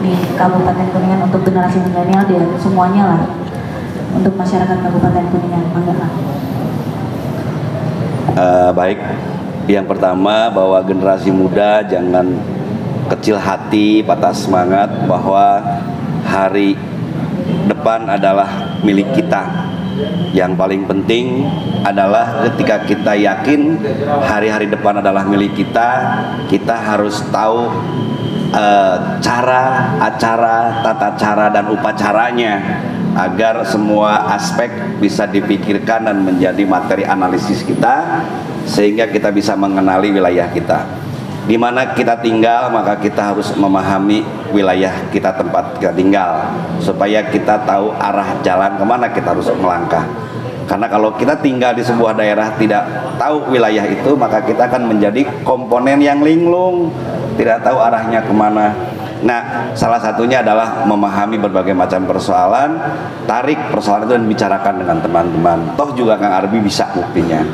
di Kabupaten Kuningan untuk generasi milenial dan semuanya lah, untuk masyarakat Kabupaten Kuningan. Mangga. Baik. Yang pertama, bahwa generasi muda jangan kecil hati, patah semangat, bahwa hari depan adalah milik kita. Yang paling penting adalah ketika kita yakin hari-hari depan adalah milik kita, kita harus tahu cara, acara, tata cara, dan upacaranya, agar semua aspek bisa dipikirkan dan menjadi materi analisis kita, sehingga kita bisa mengenali wilayah kita. Di mana kita tinggal, maka kita harus memahami wilayah kita, tempat kita tinggal, supaya kita tahu arah jalan kemana kita harus melangkah. Karena kalau kita tinggal di sebuah daerah tidak tahu wilayah itu, maka kita akan menjadi komponen yang linglung, tidak tahu arahnya kemana. Nah, salah satunya adalah memahami berbagai macam persoalan, tarik persoalan itu dan bicarakan dengan teman-teman. Toh juga Kang Arbi bisa buktinya.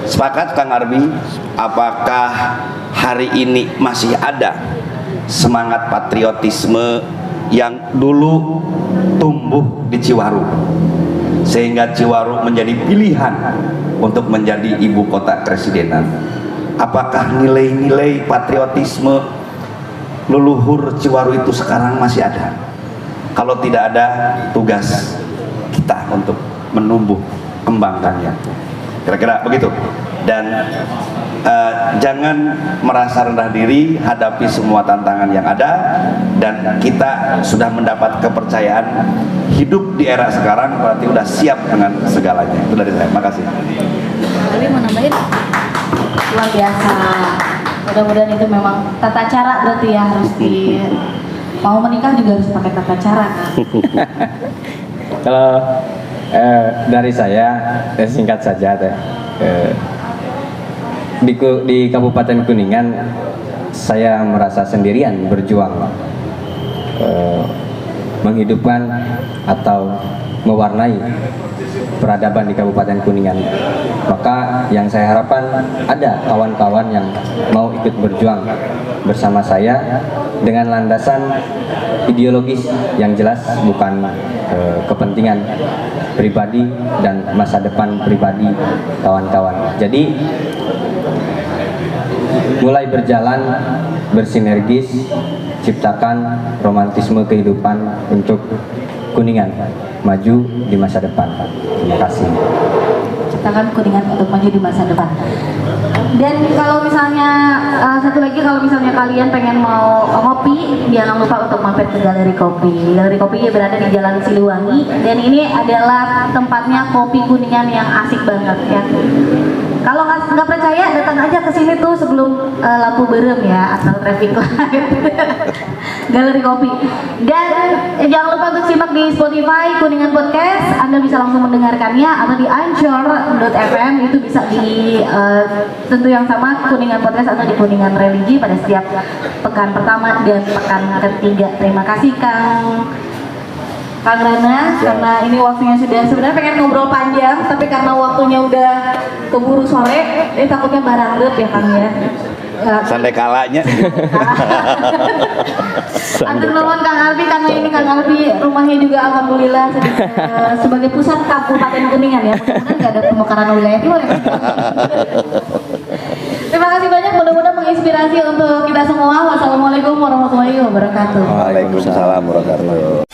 Sepakat Kang Arbi, apakah hari ini masih ada semangat patriotisme yang dulu tumbuh di Ciwaru, sehingga Ciwaru menjadi pilihan untuk menjadi ibu kota presidenan? Apakah nilai-nilai patriotisme leluhur Ciwaru itu sekarang masih ada? Kalau tidak ada, tugas kita untuk menumbuh kembangkannya. Kira-kira begitu. Dan jangan merasa rendah diri, hadapi semua tantangan yang ada, dan kita sudah mendapat kepercayaan hidup di era sekarang, berarti sudah siap dengan segalanya. Itu dari saya. Makasih. Tapi mau nambahin? Luar biasa. Mudah-mudahan itu memang tata cara, berarti ya harus mau menikah juga harus pakai tata cara kan. Kalau dari saya, singkat saja teh. Di Kabupaten Kuningan saya merasa sendirian berjuang menghidupkan atau mewarnai peradaban di Kabupaten Kuningan. Maka yang saya harapkan ada kawan-kawan yang mau ikut berjuang bersama saya dengan landasan ideologis yang jelas, bukan kepentingan pribadi dan masa depan pribadi kawan-kawan. Jadi mulai berjalan bersinergis, ciptakan romantisme kehidupan untuk Kuningan maju di masa depan. Terima kasih. Ciptakan Kuningan untuk maju di masa depan. Dan kalau misalnya satu lagi, kalau misalnya kalian pengen mau ngopi, jangan lupa untuk mampir ke Galeri Kopi. Galeri Kopi berada di Jalan Siliwangi dan ini adalah tempatnya kopi Kuningan yang asik banget ya. Kalau nggak percaya, datang aja ke sini tuh sebelum lampu berem ya atau traffic light. Galeri Kopi. Dan jangan lupa untuk simak di Spotify Kuningan Podcast. Anda bisa langsung mendengarkannya atau di Anchor.fm, itu bisa di tentu yang sama Kuningan Podcast atau di Kuningan Religi pada setiap pekan pertama dan pekan ketiga. Terima kasih Kang Rana, karena ini waktunya sudah, sebenarnya pengen ngobrol panjang tapi karena waktunya udah keburu sore, ini takutnya barang ya Kang ya. Sandai kalanya. Antar nuhun Kang Albi, karena ini Kang Albi rumahnya juga alhamdulillah sebagai pusat Kabupaten Kuningan ya. Mudah-mudahan nggak ada pemekaran wilayah timur ya. Terima kasih banyak, mudah-mudahan menginspirasi untuk kita semua. Wassalamualaikum warahmatullahi wabarakatuh. Waalaikumsalam warahmatullahi wabarakatuh.